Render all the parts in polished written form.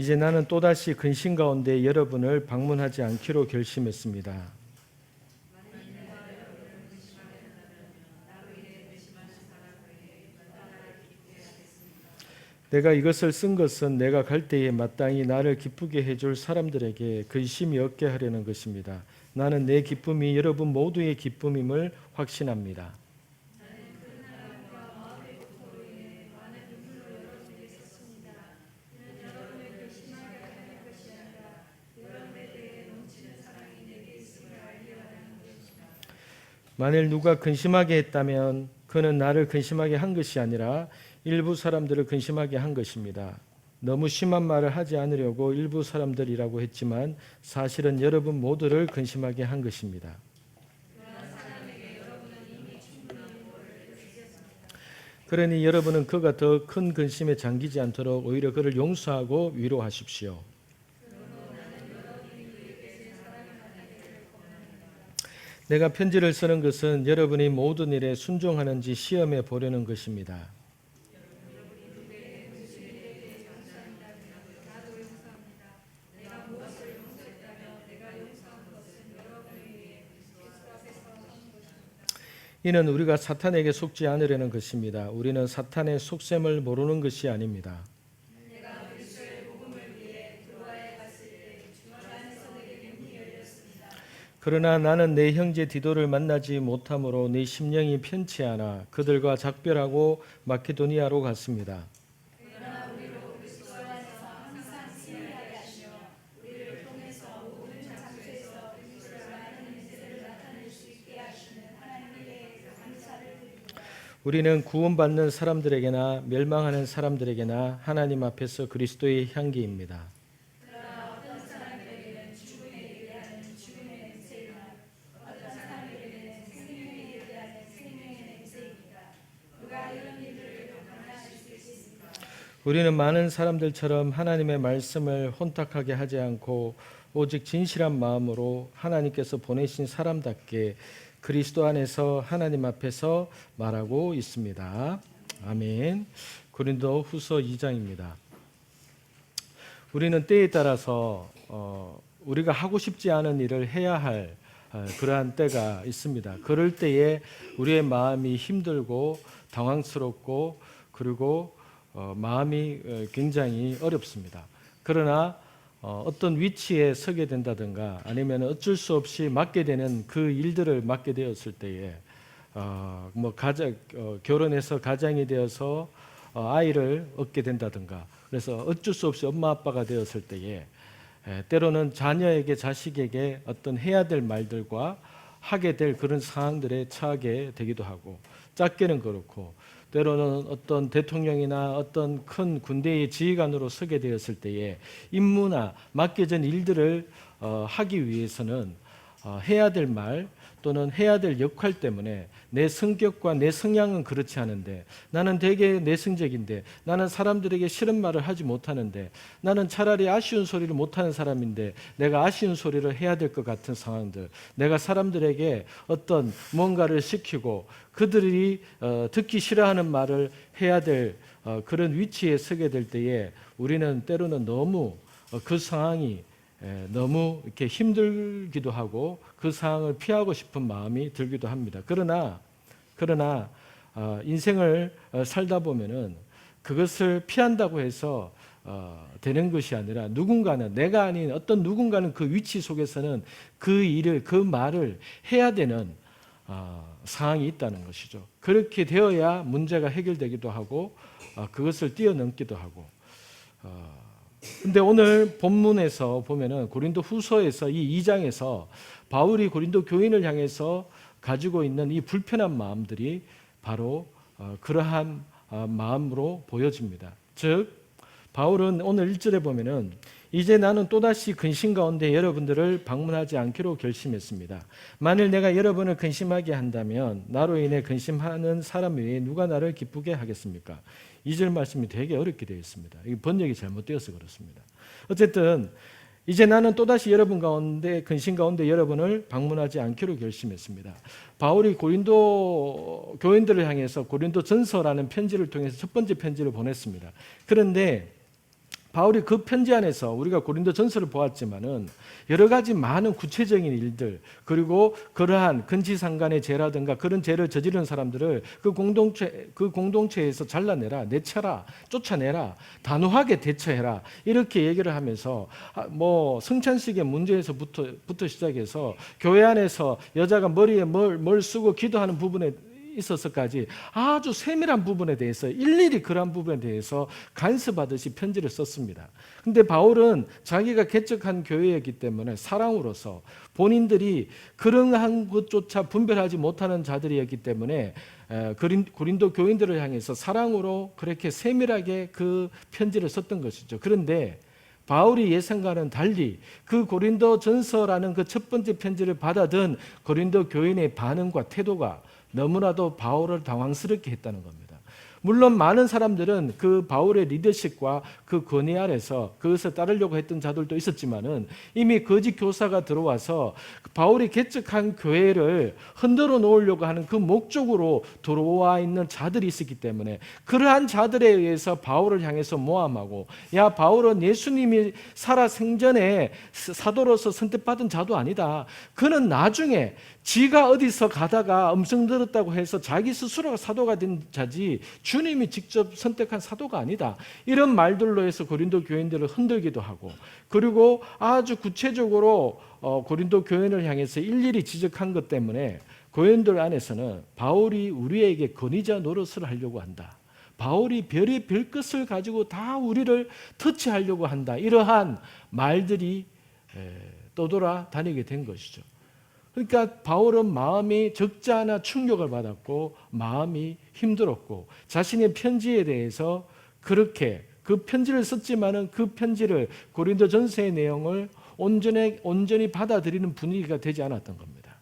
이제 나는 또다시 근심 가운데 여러분을 방문하지 않기로 결심했습니다. 내가 이것을 쓴 것은 내가 갈 때에 마땅히 나를 기쁘게 해줄 사람들에게 근심이 없게 하려는 것입니다. 나는 내 기쁨이 여러분 모두의 기쁨임을 확신합니다. 만일 누가 근심하게 했다면 그는 나를 근심하게 한 것이 아니라 일부 사람들을 근심하게 한 것입니다. 너무 심한 말을 하지 않으려고 일부 사람들이라고 했지만 사실은 여러분 모두를 근심하게 한 것입니다. 그러니 여러분은 그가 더 큰 근심에 잠기지 않도록 오히려 그를 용서하고 위로하십시오. 내가 편지를 쓰는 것은 여러분이 모든 일에 순종하는지 시험해 보려는 것입니다. 이는 우리가 사탄에게 속지 않으려는 것입니다. 우리는 사탄의 속셈을 모르는 것이 아닙니다. 그러나 나는 내 형제 디도를 만나지 못함으로 내 심령이 편치 않아 그들과 작별하고 마케도니아로 갔습니다. 우리는 구원받는 사람들에게나 멸망하는 사람들에게나 하나님 앞에서 그리스도의 향기입니다. 우리는 많은 사람들처럼 하나님의 말씀을 혼탁하게 하지 않고 오직 진실한 마음으로 하나님께서 보내신 사람답게 그리스도 안에서 하나님 앞에서 말하고 있습니다. 아멘. 고린도 후서 2장입니다. 우리는 때에 따라서 우리가 하고 싶지 않은 일을 해야 할 그러한 때가 있습니다. 그럴 때에 우리의 마음이 힘들고 당황스럽고 그리고 마음이 굉장히 어렵습니다. 그러나 어떤 위치에 서게 된다든가 아니면 어쩔 수 없이 맡게 되는 그 일들을 맡게 되었을 때에 결혼해서 가장이 되어서 아이를 얻게 된다든가 그래서 어쩔 수 없이 엄마 아빠가 되었을 때에 때로는 자녀에게 자식에게 어떤 해야 될 말들과 하게 될 그런 상황들에 처하게 되기도 하고 작게는 그렇고 때로는 어떤 대통령이나 어떤 큰 군대의 지휘관으로 서게 되었을 때에 임무나 맡겨진 일들을 하기 위해서는 해야 될 말 또는 해야 될 역할 때문에 내 성격과 내 성향은 그렇지 않은데 나는 되게 내성적인데 나는 사람들에게 싫은 말을 하지 못하는데 나는 차라리 아쉬운 소리를 못하는 사람인데 내가 아쉬운 소리를 해야 될 것 같은 상황들 내가 사람들에게 어떤 뭔가를 시키고 그들이 듣기 싫어하는 말을 해야 될 그런 위치에 서게 될 때에 우리는 때로는 너무 그 상황이 너무 이렇게 힘들기도 하고 그 상황을 피하고 싶은 마음이 들기도 합니다. 그러나 인생을 살다 보면은 그것을 피한다고 해서 되는 것이 아니라 누군가는 내가 아닌 어떤 누군가는 그 위치 속에서는 그 일을 그 말을 해야 되는 상황이 있다는 것이죠. 그렇게 되어야 문제가 해결되기도 하고 그것을 뛰어넘기도 하고 근데 오늘 본문에서 보면은 고린도 후서에서 이 2장에서 바울이 고린도 교인을 향해서 가지고 있는 이 불편한 마음들이 바로 그러한 마음으로 보여집니다. 즉 바울은 오늘 1절에 보면은 이제 나는 또다시 근심 가운데 여러분들을 방문하지 않기로 결심했습니다. 만일 내가 여러분을 근심하게 한다면 나로 인해 근심하는 사람 외에 누가 나를 기쁘게 하겠습니까? 2절 말씀이 되게 어렵게 되어 있습니다. 이 번역이 잘못되어서 그렇습니다. 어쨌든 이제 나는 또다시 여러분 가운데 근심 가운데 여러분을 방문하지 않기로 결심했습니다. 바울이 고린도 교인들을 향해서 고린도 전서라는 편지를 통해서 첫 번째 편지를 보냈습니다. 그런데 바울이 그 편지 안에서 우리가 고린도 전서를 보았지만은 여러 가지 많은 구체적인 일들, 그리고 그러한 근지상간의 죄라든가 그런 죄를 저지른 사람들을 그 공동체에서 잘라내라, 내쳐라, 쫓아내라, 단호하게 대처해라, 이렇게 얘기를 하면서 뭐 성찬식의 문제에서부터 시작해서 교회 안에서 여자가 머리에 뭘 쓰고 기도하는 부분에 있어서까지 아주 세밀한 부분에 대해서 일일이 그러한 부분에 대해서 간섭하듯이 편지를 썼습니다. 근데 바울은 자기가 개척한 교회였기 때문에 사랑으로서 본인들이 그러한 것조차 분별하지 못하는 자들이었기 때문에 고린도 교인들을 향해서 사랑으로 그렇게 세밀하게 그 편지를 썼던 것이죠. 그런데 바울이 예상과는 달리 그 고린도 전서라는 그 첫 번째 편지를 받아든 고린도 교인의 반응과 태도가 너무나도 바울을 당황스럽게 했다는 겁니다. 물론 많은 사람들은 그 바울의 리더십과 그 권위 아래서 그것을 따르려고 했던 자들도 있었지만은 이미 거짓 교사가 들어와서 바울이 개척한 교회를 흔들어 놓으려고 하는 그 목적으로 들어와 있는 자들이 있었기 때문에 그러한 자들에 의해서 바울을 향해서 모함하고, 야, 바울은 예수님이 살아 생전에 사도로서 선택받은 자도 아니다. 그는 나중에 지가 어디서 가다가 음성 들었다고 해서 자기 스스로가 사도가 된 자지 주님이 직접 선택한 사도가 아니다. 이런 말들로 해서 고린도 교인들을 흔들기도 하고, 그리고 아주 구체적으로 고린도 교인을 향해서 일일이 지적한 것 때문에 교인들 안에서는 바울이 우리에게 권위자 노릇을 하려고 한다, 바울이 별의 별것을 가지고 다 우리를 터치하려고 한다, 이러한 말들이 떠돌아 다니게 된 것이죠. 그러니까 바울은 마음이 적지 않아 충격을 받았고 마음이 힘들었고, 자신의 편지에 대해서 그렇게 그 편지를 썼지만은 그 편지를 고린도 전서의 내용을 온전히 받아들이는 분위기가 되지 않았던 겁니다.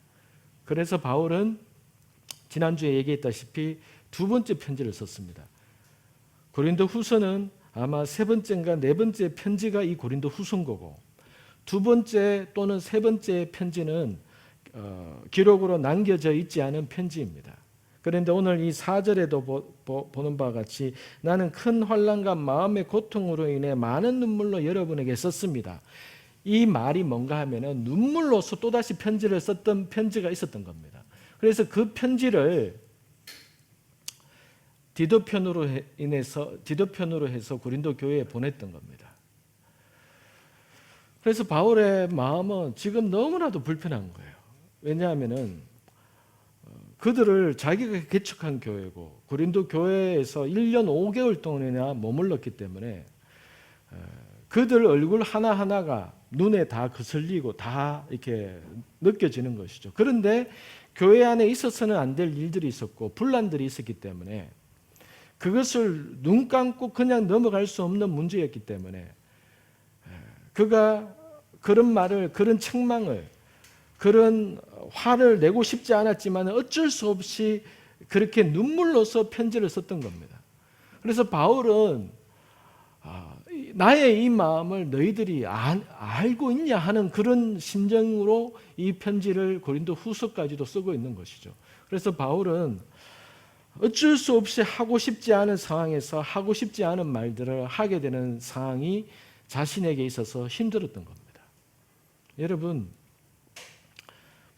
그래서 바울은 지난주에 얘기했다시피 두 번째 편지를 썼습니다. 고린도 후서는 아마 세 번째인가 네 번째 편지가 이 고린도 후서인 거고, 두 번째 또는 세 번째 편지는 기록으로 남겨져 있지 않은 편지입니다. 그런데 오늘 이 4절에도 보는 바와 같이 나는 큰 환난과 마음의 고통으로 인해 많은 눈물로 여러분에게 썼습니다. 이 말이 뭔가 하면은 눈물로서 또다시 편지를 썼던 편지가 있었던 겁니다. 그래서 그 편지를 디도편으로 해서 고린도 교회에 보냈던 겁니다. 그래서 바울의 마음은 지금 너무나도 불편한 거예요. 왜냐하면은 그들을 자기가 개척한 교회고 고린도 교회에서 1년 5개월 동안이나 머물렀기 때문에 그들 얼굴 하나하나가 눈에 다 거슬리고 다 이렇게 느껴지는 것이죠. 그런데 교회 안에 있어서는 안 될 일들이 있었고 분란들이 있었기 때문에 그것을 눈 감고 그냥 넘어갈 수 없는 문제였기 때문에 그가 그런 말을, 그런 책망을, 그런 화를 내고 싶지 않았지만 어쩔 수 없이 그렇게 눈물로서 편지를 썼던 겁니다. 그래서 바울은 나의 이 마음을 너희들이 알고 있냐 하는 그런 심정으로 이 편지를 고린도 후서까지도 쓰고 있는 것이죠. 그래서 바울은 어쩔 수 없이 하고 싶지 않은 상황에서 하고 싶지 않은 말들을 하게 되는 상황이 자신에게 있어서 힘들었던 겁니다. 여러분,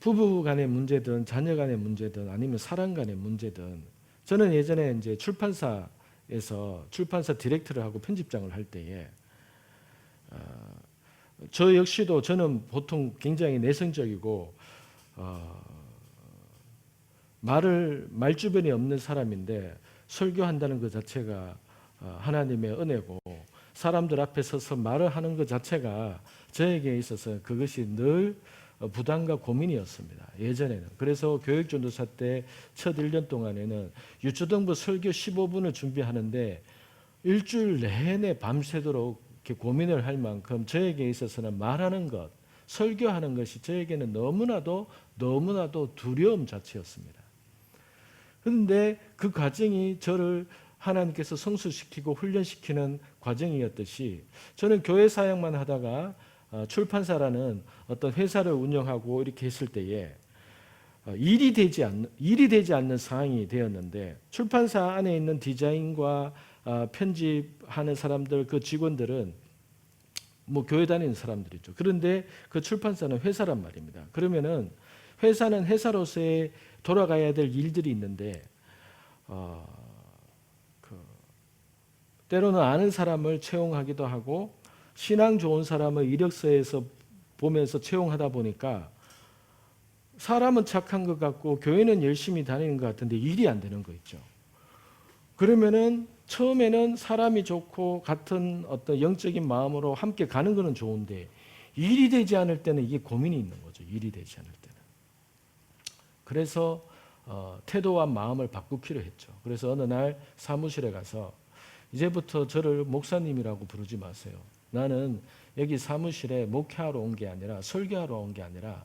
부부 간의 문제든 자녀 간의 문제든 아니면 사람 간의 문제든, 저는 예전에 이제 출판사에서 출판사 디렉터를 하고 편집장을 할 때에 저 역시도 저는 보통 굉장히 내성적이고 말주변이 없는 사람인데 설교한다는 것 자체가 하나님의 은혜고 사람들 앞에 서서 말을 하는 것 자체가 저에게 있어서 그것이 늘 부담과 고민이었습니다. 예전에는. 그래서 교육전도사 때 첫 1년 동안에는 유초등부 설교 15분을 준비하는데 일주일 내내 밤새도록 이렇게 고민을 할 만큼 저에게 있어서는 말하는 것, 설교하는 것이 저에게는 너무나도 두려움 자체였습니다. 그런데 그 과정이 저를 하나님께서 성숙시키고 훈련시키는 과정이었듯이 저는 교회 사역만 하다가 출판사라는 어떤 회사를 운영하고 이렇게 했을 때에 일이 되지 않는 상황이 되었는데, 출판사 안에 있는 디자인과 편집하는 사람들, 그 직원들은 뭐 교회 다니는 사람들이죠. 그런데 그 출판사는 회사란 말입니다. 그러면은 회사는 회사로서의 돌아가야 될 일들이 있는데 때로는 아는 사람을 채용하기도 하고 신앙 좋은 사람을 이력서에서 보면서 채용하다 보니까 사람은 착한 것 같고 교회는 열심히 다니는 것 같은데 일이 안 되는 거 있죠. 그러면은 처음에는 사람이 좋고 같은 어떤 영적인 마음으로 함께 가는 거는 좋은데 일이 되지 않을 때는 이게 고민이 있는 거죠. 일이 되지 않을 때는. 그래서 태도와 마음을 바꾸기로 했죠. 그래서 어느 날 사무실에 가서 이제부터 저를 목사님이라고 부르지 마세요. 나는 여기 사무실에 목회하러 온 게 아니라 설교하러 온 게 아니라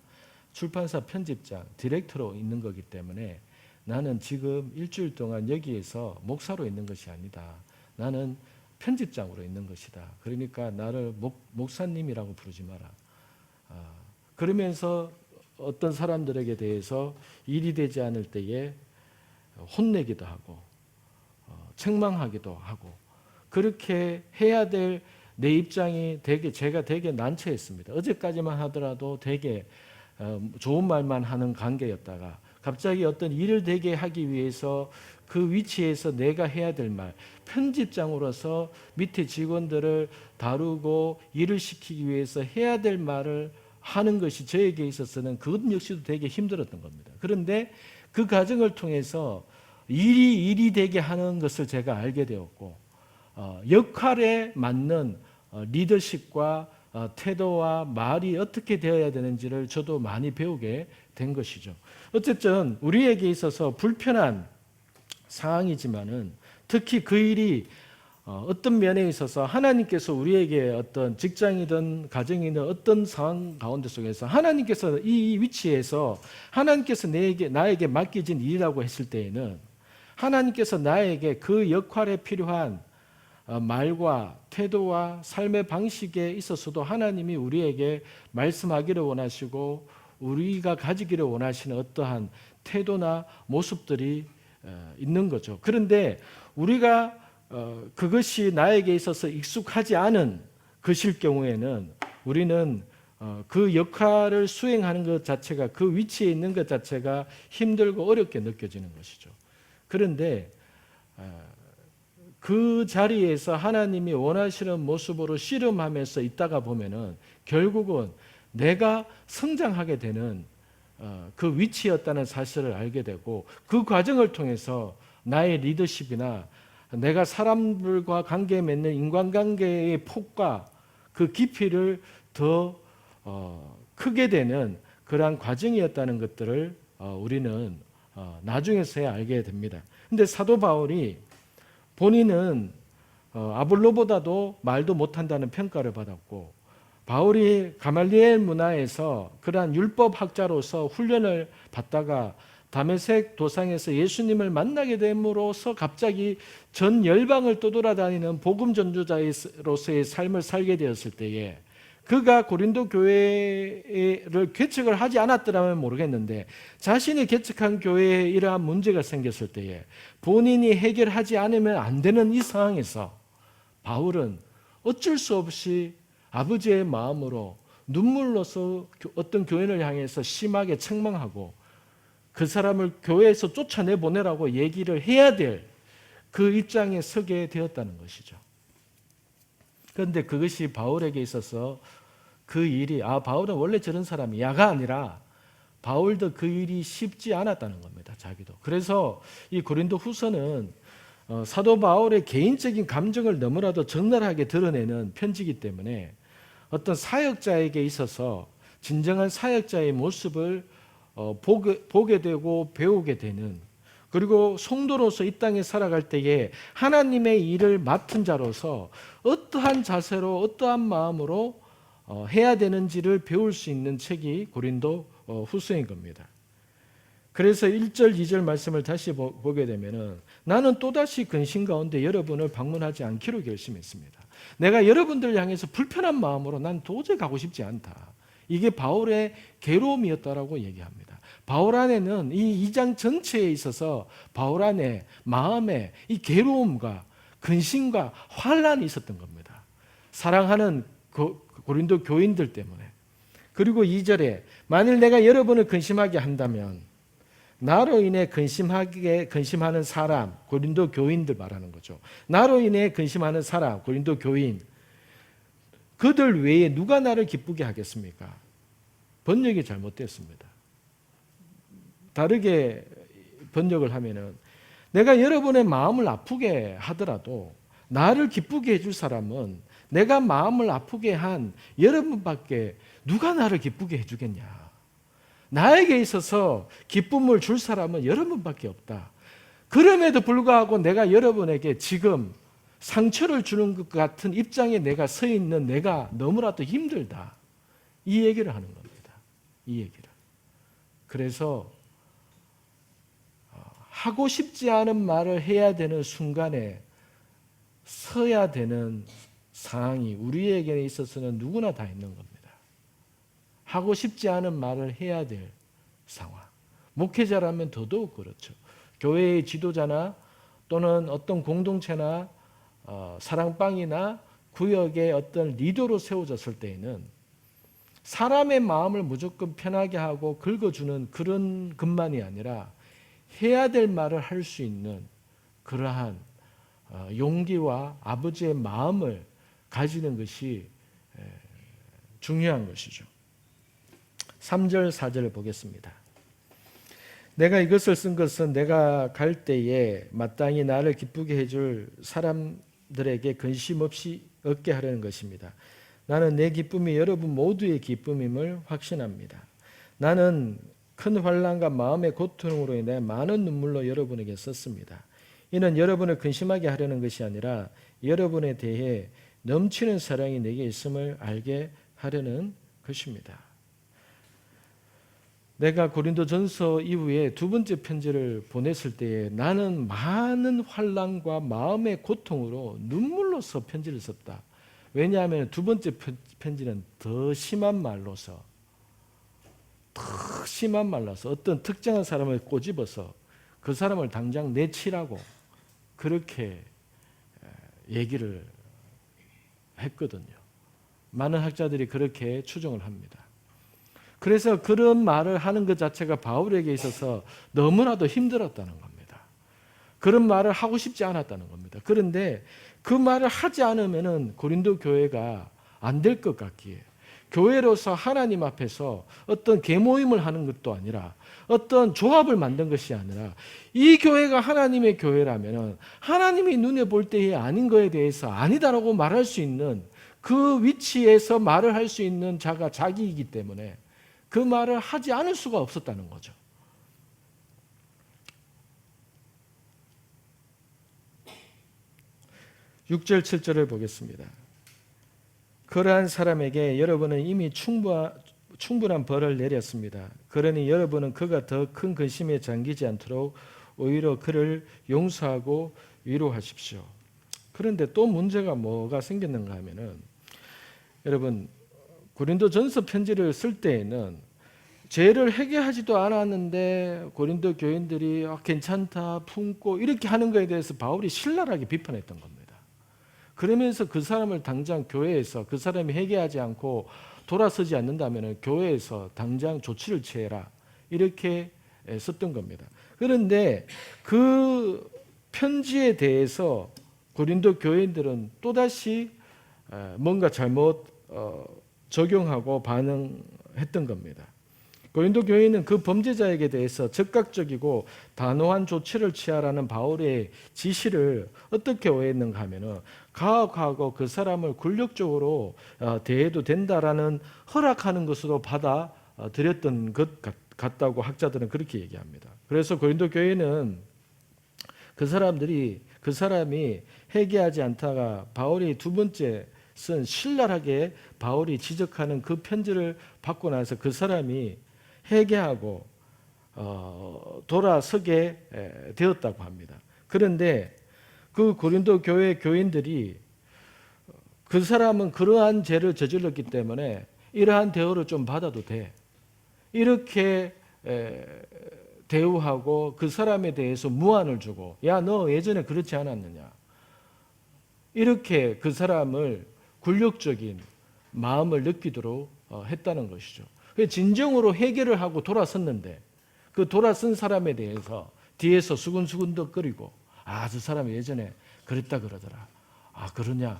출판사 편집장, 디렉터로 있는 거기 때문에 나는 지금 일주일 동안 여기에서 목사로 있는 것이 아니다. 나는 편집장으로 있는 것이다. 그러니까 나를 목사님이라고 부르지 마라. 그러면서 어떤 사람들에게 대해서 일이 되지 않을 때에 혼내기도 하고 책망하기도 하고 그렇게 해야 될 내 입장이 제가 되게 난처했습니다. 어제까지만 하더라도 되게 좋은 말만 하는 관계였다가 갑자기 어떤 일을 되게 하기 위해서 그 위치에서 내가 해야 될 말, 편집장으로서 밑에 직원들을 다루고 일을 시키기 위해서 해야 될 말을 하는 것이 저에게 있어서는 그것 역시도 되게 힘들었던 겁니다. 그런데 그 과정을 통해서 일이 되게 하는 것을 제가 알게 되었고 역할에 맞는 리더십과 태도와 말이 어떻게 되어야 되는지를 저도 많이 배우게 된 것이죠. 어쨌든 우리에게 있어서 불편한 상황이지만은 특히 그 일이 어떤 면에 있어서 하나님께서 우리에게 어떤 직장이든 가정이든 어떤 상황 가운데 속에서 하나님께서 이 위치에서 하나님께서 나에게 맡겨진 일이라고 했을 때에는 하나님께서 나에게 그 역할에 필요한 말과 태도와 삶의 방식에 있어서도 하나님이 우리에게 말씀하기를 원하시고 우리가 가지기를 원하시는 어떠한 태도나 모습들이 있는 거죠. 그런데 우리가 그것이 나에게 있어서 익숙하지 않은 것일 경우에는 우리는 그 역할을 수행하는 것 자체가 그 위치에 있는 것 자체가 힘들고 어렵게 느껴지는 것이죠. 그런데 그 자리에서 하나님이 원하시는 모습으로 씨름하면서 있다가 보면은 결국은 내가 성장하게 되는 그 위치였다는 사실을 알게 되고 그 과정을 통해서 나의 리더십이나 내가 사람들과 관계 맺는 인간관계의 폭과 그 깊이를 더 크게 되는 그러한 과정이었다는 것들을 우리는 나중에서야 알게 됩니다. 근데 사도 바울이 본인은 아볼로보다도 말도 못한다는 평가를 받았고 바울이 가말리엘 문화에서 그러한 율법학자로서 훈련을 받다가 다메섹 도상에서 예수님을 만나게 됨으로써 갑자기 전 열방을 떠돌아다니는 복음 전도자로서의 삶을 살게 되었을 때에 그가 고린도 교회를 개척을 하지 않았더라면 모르겠는데 자신이 개척한 교회에 이러한 문제가 생겼을 때에 본인이 해결하지 않으면 안 되는 이 상황에서 바울은 어쩔 수 없이 아버지의 마음으로 눈물로서 어떤 교인을 향해서 심하게 책망하고 그 사람을 교회에서 쫓아내보내라고 얘기를 해야 될 그 입장에 서게 되었다는 것이죠. 그런데 그것이 바울에게 있어서 그 일이 바울은 원래 저런 사람이야가 아니라 바울도 그 일이 쉽지 않았다는 겁니다. 자기도. 그래서 이 고린도 후서는 사도 바울의 개인적인 감정을 너무나도 적나라하게 드러내는 편지이기 때문에 어떤 사역자에게 있어서 진정한 사역자의 모습을 보게 되고 배우게 되는 그리고 성도로서 이 땅에 살아갈 때에 하나님의 일을 맡은 자로서 어떠한 자세로 어떠한 마음으로 해야 되는지를 배울 수 있는 책이 고린도 후서인 겁니다. 그래서 1절 2절 말씀을 다시 보게 되면은 나는 또다시 근심 가운데 여러분을 방문하지 않기로 결심했습니다. 내가 여러분들 향해서 불편한 마음으로 난 도저히 가고 싶지 않다. 이게 바울의 괴로움이었다라고 얘기합니다. 바울 안에는 이 2장 전체에 있어서 바울 안에 마음에 이 괴로움과 근심과 환란이 있었던 겁니다. 사랑하는 고린도 교인들 때문에. 그리고 2절에 만일 내가 여러분을 근심하게 한다면 나로 인해 근심하는 사람, 고린도 교인들 말하는 거죠. 나로 인해 근심하는 사람, 고린도 교인, 그들 외에 누가 나를 기쁘게 하겠습니까? 번역이 잘못됐습니다. 다르게 번역을 하면은 내가 여러분의 마음을 아프게 하더라도 나를 기쁘게 해줄 사람은 내가 마음을 아프게 한 여러분밖에 누가 나를 기쁘게 해주겠냐. 나에게 있어서 기쁨을 줄 사람은 여러분밖에 없다. 그럼에도 불구하고 내가 여러분에게 지금 상처를 주는 것 같은 입장에 내가 서 있는 내가 너무나도 힘들다. 이 얘기를 하는 겁니다. 이 얘기를. 그래서 하고 싶지 않은 말을 해야 되는 순간에 서야 되는 상황이 우리에게 있어서는 누구나 다 있는 겁니다. 하고 싶지 않은 말을 해야 될 상황. 목회자라면 더더욱 그렇죠. 교회의 지도자나 또는 어떤 공동체나 사랑방이나 구역의 어떤 리더로 세워졌을 때에는 사람의 마음을 무조건 편하게 하고 긁어주는 그런 것만이 아니라 해야 될 말을 할 수 있는 그러한 용기와 아버지의 마음을 가지는 것이 중요한 것이죠. 3절 4절을 보겠습니다. 내가 이것을 쓴 것은 내가 갈 때에 마땅히 나를 기쁘게 해줄 사람들에게 근심 없이 얻게 하려는 것입니다. 나는 내 기쁨이 여러분 모두의 기쁨임을 확신합니다. 나는 큰 환난과 마음의 고통으로 인해 많은 눈물로 여러분에게 썼습니다. 이는 여러분을 근심하게 하려는 것이 아니라 여러분에 대해 넘치는 사랑이 내게 있음을 알게 하려는 것입니다. 내가 고린도전서 이후에 두 번째 편지를 보냈을 때에 나는 많은 환난과 마음의 고통으로 눈물로써 편지를 썼다. 왜냐하면 두 번째 편지는 더 심한 말로서 어떤 특정한 사람을 꼬집어서 그 사람을 당장 내치라고 그렇게 얘기를 했거든요. 많은 학자들이 그렇게 추정을 합니다. 그래서 그런 말을 하는 것 자체가 바울에게 있어서 너무나도 힘들었다는 겁니다. 그런 말을 하고 싶지 않았다는 겁니다. 그런데 그 말을 하지 않으면 고린도 교회가 안 될 것 같기에 교회로서 하나님 앞에서 어떤 계모임을 하는 것도 아니라 어떤 조합을 만든 것이 아니라 이 교회가 하나님의 교회라면 하나님이 눈에 볼 때에 아닌 거에 대해서 아니다라고 말할 수 있는 그 위치에서 말을 할 수 있는 자가 자기이기 때문에 그 말을 하지 않을 수가 없었다는 거죠. (6절) (7절을) 보겠습니다. 그러한 사람에게 여러분은 이미 충분한 벌을 내렸습니다. 그러니 여러분은 그가 더 큰 근심에 잠기지 않도록 오히려 그를 용서하고 위로하십시오. 그런데 또 문제가 뭐가 생겼는가 하면은 여러분 고린도전서 편지를 쓸 때에는 죄를 회개하지도 않았는데 고린도 교인들이 괜찮다 품고 이렇게 하는 것에 대해서 바울이 신랄하게 비판했던 겁니다. 그러면서 그 사람을 당장 교회에서 그 사람이 회개하지 않고 돌아서지 않는다면 교회에서 당장 조치를 취해라 이렇게 썼던 겁니다. 그런데 그 편지에 대해서 고린도 교인들은 또다시 뭔가 잘못 적용하고 반응했던 겁니다. 고린도 교인은 그 범죄자에게 대해서 적극적이고 단호한 조치를 취하라는 바울의 지시를 어떻게 오해했는가 하면은 가혹하고 그 사람을 굴욕적으로 대해도 된다라는 허락하는 것으로 받아들였던 것 같다고 학자들은 그렇게 얘기합니다. 그래서 고린도 교회는 그 사람이 회개하지 않다가 바울이 두 번째 쓴 신랄하게 바울이 지적하는 그 편지를 받고 나서 그 사람이 회개하고 돌아서게 되었다고 합니다. 그런데 그 고린도 교회 교인들이 그 사람은 그러한 죄를 저질렀기 때문에 이러한 대우를 좀 받아도 돼. 이렇게 대우하고 그 사람에 대해서 무안을 주고 야, 너 예전에 그렇지 않았느냐. 이렇게 그 사람을 굴욕적인 마음을 느끼도록 했다는 것이죠. 진정으로 회개를 하고 돌아섰는데 그 돌아선 사람에 대해서 뒤에서 수근수근덕거리고 저 사람이 예전에 그랬다 그러더라. 그러냐?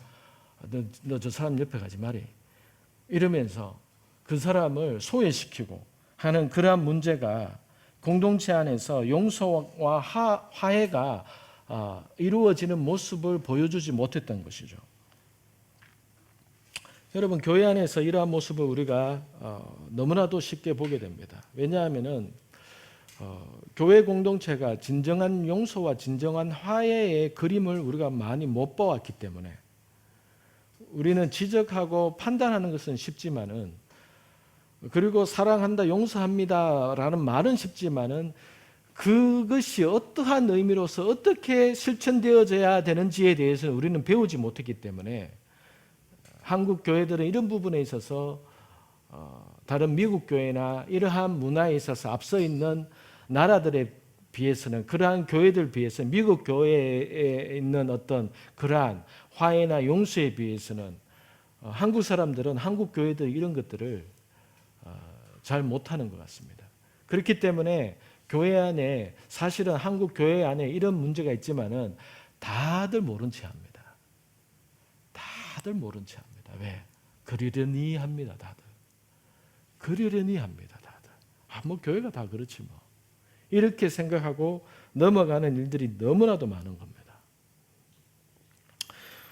너 저 사람 옆에 가지 말이. 이러면서 그 사람을 소외시키고 하는 그러한 문제가 공동체 안에서 용서와 화해가 이루어지는 모습을 보여주지 못했던 것이죠. 여러분, 교회 안에서 이러한 모습을 우리가 너무나도 쉽게 보게 됩니다. 왜냐하면은 교회 공동체가 진정한 용서와 진정한 화해의 그림을 우리가 많이 못 보았기 때문에 우리는 지적하고 판단하는 것은 쉽지만은, 그리고 사랑한다, 용서합니다라는 말은 쉽지만은 그것이 어떠한 의미로서 어떻게 실천되어져야 되는지에 대해서 우리는 배우지 못했기 때문에 한국 교회들은 이런 부분에 있어서 다른 미국 교회나 이러한 문화에 있어서 앞서 있는 나라들에 비해서는, 그러한 교회들 비해서 미국 교회에 있는 어떤 그러한 화해나 용서에 비해서는 한국 사람들은, 한국 교회들 이런 것들을 잘 못하는 것 같습니다. 그렇기 때문에 교회 안에, 사실은 한국 교회 안에 이런 문제가 있지만은 다들 모른 채 합니다. 다들 모른 채 합니다. 왜? 그러려니 합니다. 다들. 그러려니 합니다. 다들. 뭐 교회가 다 그렇지 뭐. 이렇게 생각하고 넘어가는 일들이 너무나도 많은 겁니다.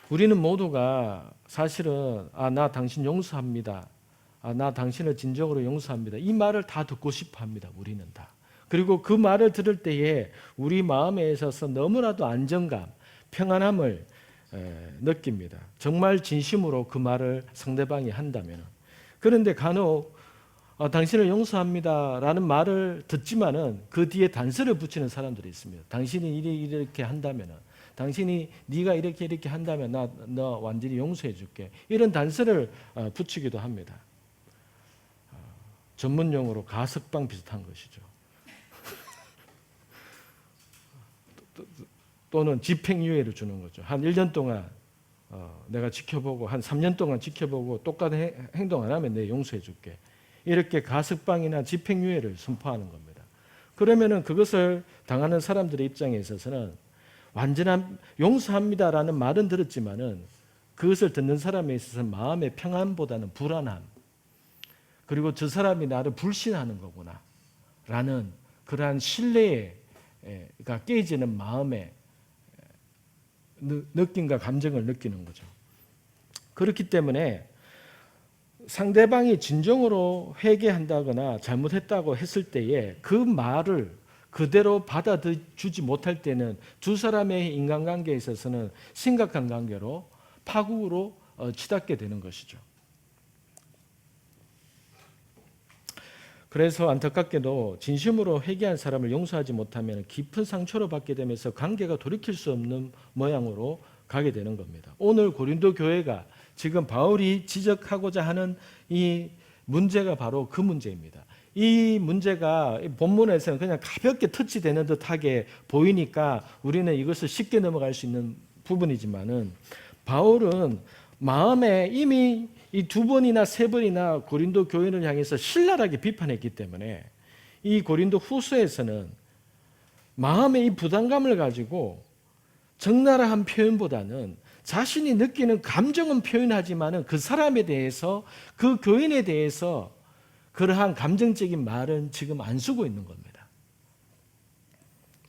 우리는 모두가 사실은 나 당신 용서합니다. 나 당신을 진정으로 용서합니다. 이 말을 다 듣고 싶어 합니다. 우리는 다. 그리고 그 말을 들을 때에 우리 마음에 있어서 너무나도 안정감, 평안함을 느낍니다. 정말 진심으로 그 말을 상대방이 한다면. 그런데 간혹 당신을 용서합니다라는 말을 듣지만은 그 뒤에 단서를 붙이는 사람들이 있습니다. 당신이 이렇게 한다면은, 당신이 네가 이렇게 한다면 너 완전히 용서해 줄게. 이런 단서를 붙이기도 합니다. 전문 용어로 가석방 비슷한 것이죠. 또는 집행유예를 주는 거죠. 한 1년 동안 내가 지켜보고, 한 3년 동안 지켜보고 똑같은 행동 안 하면 내가 용서해 줄게. 이렇게 가석방이나 집행유예를 선포하는 겁니다. 그러면은 그것을 당하는 사람들의 입장에 있어서는 완전한 용서합니다라는 말은 들었지만은 그것을 듣는 사람에 있어서 마음의 평안보다는 불안함, 그리고 저 사람이 나를 불신하는 거구나 라는 그러한 신뢰가 깨지는 마음의 느낌과 감정을 느끼는 거죠. 그렇기 때문에 상대방이 진정으로 회개한다거나 잘못했다고 했을 때에 그 말을 그대로 받아주지 못할 때는 두 사람의 인간관계에 있어서는 심각한 관계로, 파국으로 치닫게 되는 것이죠. 그래서 안타깝게도 진심으로 회개한 사람을 용서하지 못하면 깊은 상처를 받게 되면서 관계가 돌이킬 수 없는 모양으로 가게 되는 겁니다. 오늘 고린도 교회가 지금 바울이 지적하고자 하는 이 문제가 바로 그 문제입니다. 이 문제가 본문에서는 그냥 가볍게 터치되는 듯하게 보이니까 우리는 이것을 쉽게 넘어갈 수 있는 부분이지만은, 바울은 마음에 이미 이 2번이나 3번이나 고린도 교회를 향해서 신랄하게 비판했기 때문에 이 고린도 후서에서는 마음의 이 부담감을 가지고 적나라한 표현보다는 자신이 느끼는 감정은 표현하지만은 그 사람에 대해서, 그 교인에 대해서 그러한 감정적인 말은 지금 안 쓰고 있는 겁니다.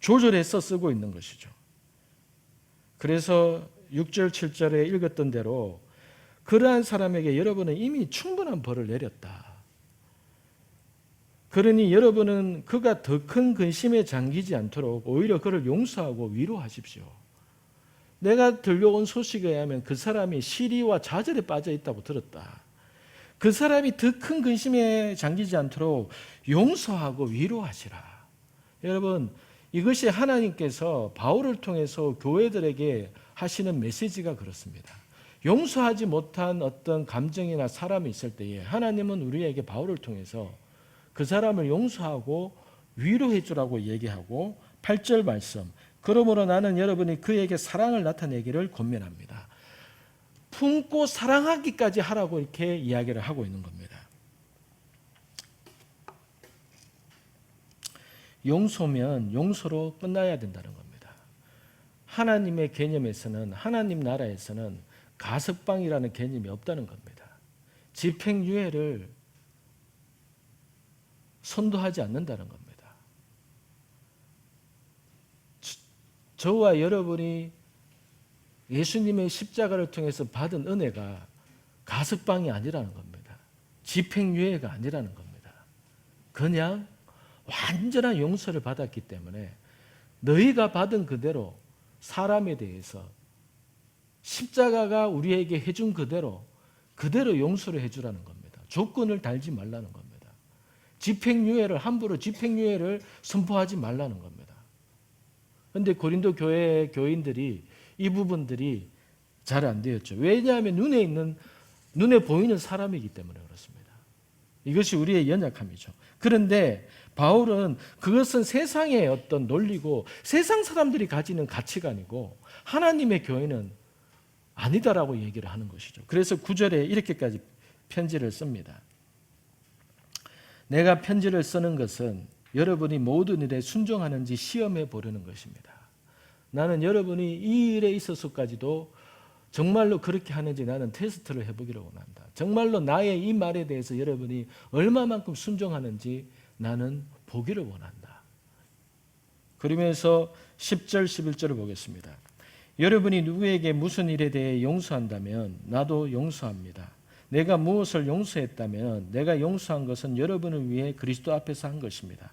조절해서 쓰고 있는 것이죠. 그래서 6절, 7절에 읽었던 대로 그러한 사람에게 여러분은 이미 충분한 벌을 내렸다. 그러니 여러분은 그가 더 큰 근심에 잠기지 않도록 오히려 그를 용서하고 위로하십시오. 내가 들려온 소식에 의하면 그 사람이 시리와 좌절에 빠져 있다고 들었다. 그 사람이 더 큰 근심에 잠기지 않도록 용서하고 위로하시라. 여러분, 이것이 하나님께서 바울을 통해서 교회들에게 하시는 메시지가 그렇습니다. 용서하지 못한 어떤 감정이나 사람이 있을 때에 하나님은 우리에게 바울을 통해서 그 사람을 용서하고 위로해 주라고 얘기하고, 8절 말씀, 그러므로 나는 여러분이 그에게 사랑을 나타내기를 권면합니다. 품고 사랑하기까지 하라고 이렇게 이야기를 하고 있는 겁니다. 용서면 용서로 끝나야 된다는 겁니다. 하나님의 개념에서는, 하나님 나라에서는 가석방이라는 개념이 없다는 겁니다. 집행유예를 선도하지 않는다는 겁니다. 저와 여러분이 예수님의 십자가를 통해서 받은 은혜가 가석방이 아니라는 겁니다. 집행유예가 아니라는 겁니다. 그냥 완전한 용서를 받았기 때문에 너희가 받은 그대로 사람에 대해서 십자가가 우리에게 해준 그대로 용서를 해주라는 겁니다. 조건을 달지 말라는 겁니다. 집행유예를 함부로 집행유예를 선포하지 말라는 겁니다. 그런데 고린도 교회 교인들이 이 부분들이 잘 안 되었죠. 왜냐하면 눈에 보이는 사람이기 때문에 그렇습니다. 이것이 우리의 연약함이죠. 그런데 바울은 그것은 세상의 어떤 논리고 세상 사람들이 가지는 가치관이고 하나님의 교회는 아니다라고 얘기를 하는 것이죠. 그래서 9절에 이렇게까지 편지를 씁니다. 내가 편지를 쓰는 것은 여러분이 모든 일에 순종하는지 시험해 보려는 것입니다. 나는 여러분이 이 일에 있어서까지도 정말로 그렇게 하는지 나는 테스트를 해보기를 원한다. 정말로 나의 이 말에 대해서 여러분이 얼마만큼 순종하는지 나는 보기를 원한다. 그러면서 10절, 11절을 보겠습니다. 여러분이 누구에게 무슨 일에 대해 용서한다면 나도 용서합니다. 내가 무엇을 용서했다면 내가 용서한 것은 여러분을 위해 그리스도 앞에서 한 것입니다.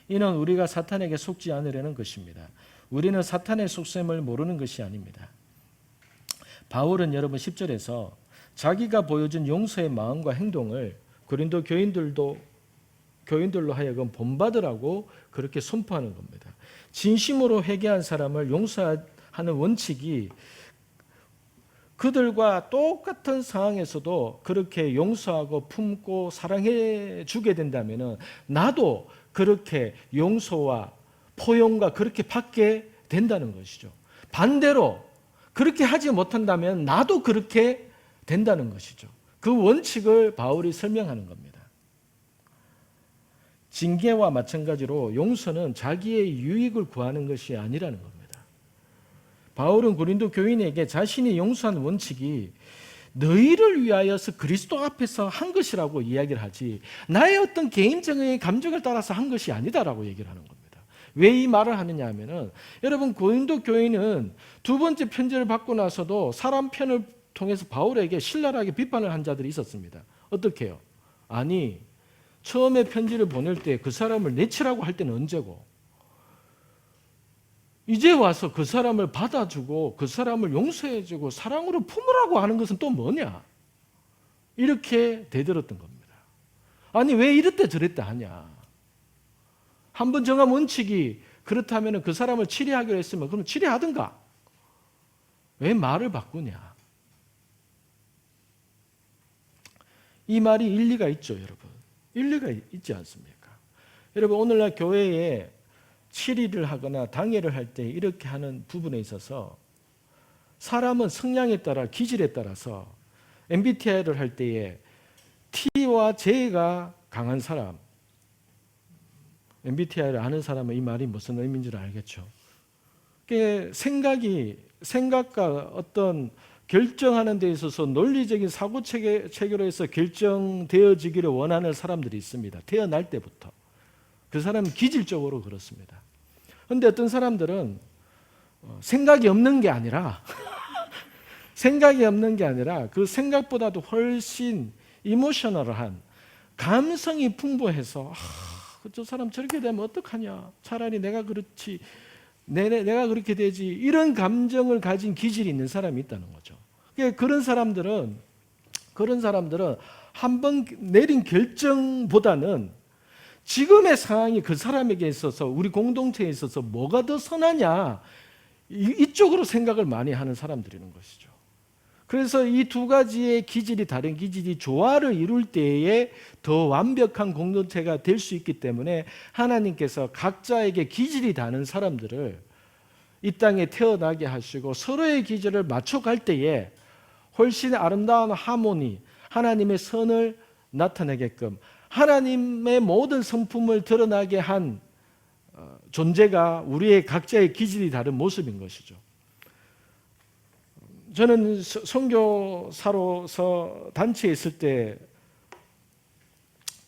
이는 우리가 사탄에게 속지 않으려는 것입니다. 우리는 사탄의 속셈을 모르는 것이 아닙니다. 바울은 여러분 10절에서 자기가 보여준 용서의 마음과 행동을 고린도 교인들로 하여금 본받으라고 그렇게 선포하는 겁니다. 진심으로 회개한 사람을 용서하는 원칙이 그들과 똑같은 상황에서도 그렇게 용서하고 품고 사랑해 주게 된다면 나도 그렇게 용서와 포용과 그렇게 받게 된다는 것이죠. 반대로 그렇게 하지 못한다면 나도 그렇게 된다는 것이죠. 그 원칙을 바울이 설명하는 겁니다. 징계와 마찬가지로 용서는 자기의 유익을 구하는 것이 아니라는 겁니다. 바울은 고린도 교인에게 자신이 용서한 원칙이 너희를 위하여서 그리스도 앞에서 한 것이라고 이야기를 하지 나의 어떤 개인적인 감정을 따라서 한 것이 아니다라고 얘기를 하는 겁니다. 왜 이 말을 하느냐 하면은 여러분 고린도 교인은 두 번째 편지를 받고 나서도 사람 편을 통해서 바울에게 신랄하게 비판을 한 자들이 있었습니다. 어떻게 해요? 아니 처음에 편지를 보낼 때 그 사람을 내치라고 할 때는 언제고 이제 와서 그 사람을 받아주고 그 사람을 용서해주고 사랑으로 품으라고 하는 것은 또 뭐냐? 이렇게 대들었던 겁니다. 아니 왜 이랬다 저랬다 하냐? 한번 정한 원칙이 그렇다면 그 사람을 치리하기로 했으면 그럼 치리하든가. 왜 말을 바꾸냐? 이 말이 일리가 있죠, 여러분. 일리가 있지 않습니까? 여러분 오늘날 교회에 치리를 하거나 당회를 할 때 이렇게 하는 부분에 있어서 사람은 성향에 따라 기질에 따라서 MBTI를 할 때에 T와 J가 강한 사람, MBTI를 아는 사람은 이 말이 무슨 의미인지를 알겠죠. 생각과 어떤 결정하는 데 있어서 논리적인 사고 체계로 해서 결정되어지기를 원하는 사람들이 있습니다. 태어날 때부터. 그 사람은 기질적으로 그렇습니다. 그런데 어떤 사람들은 생각이 없는 게 아니라 그 생각보다도 훨씬 이모셔널한 감성이 풍부해서 저 사람 저렇게 되면 어떡하냐. 차라리 내가 그렇지. 내가 그렇게 되지. 이런 감정을 가진 기질이 있는 사람이 있다는 거죠. 그런 사람들은 한 번 내린 결정보다는 지금의 상황이 그 사람에게 있어서 우리 공동체에 있어서 뭐가 더 선하냐 이쪽으로 생각을 많이 하는 사람들이는 것이죠. 그래서 이 두 가지의 기질이 다른 기질이 조화를 이룰 때에 더 완벽한 공동체가 될 수 있기 때문에 하나님께서 각자에게 기질이 다른 사람들을 이 땅에 태어나게 하시고 서로의 기질을 맞춰갈 때에 훨씬 아름다운 하모니, 하나님의 선을 나타내게끔 하나님의 모든 성품을 드러나게 한 존재가 우리의 각자의 기질이 다른 모습인 것이죠. 저는 선교사로서 단체에 있을 때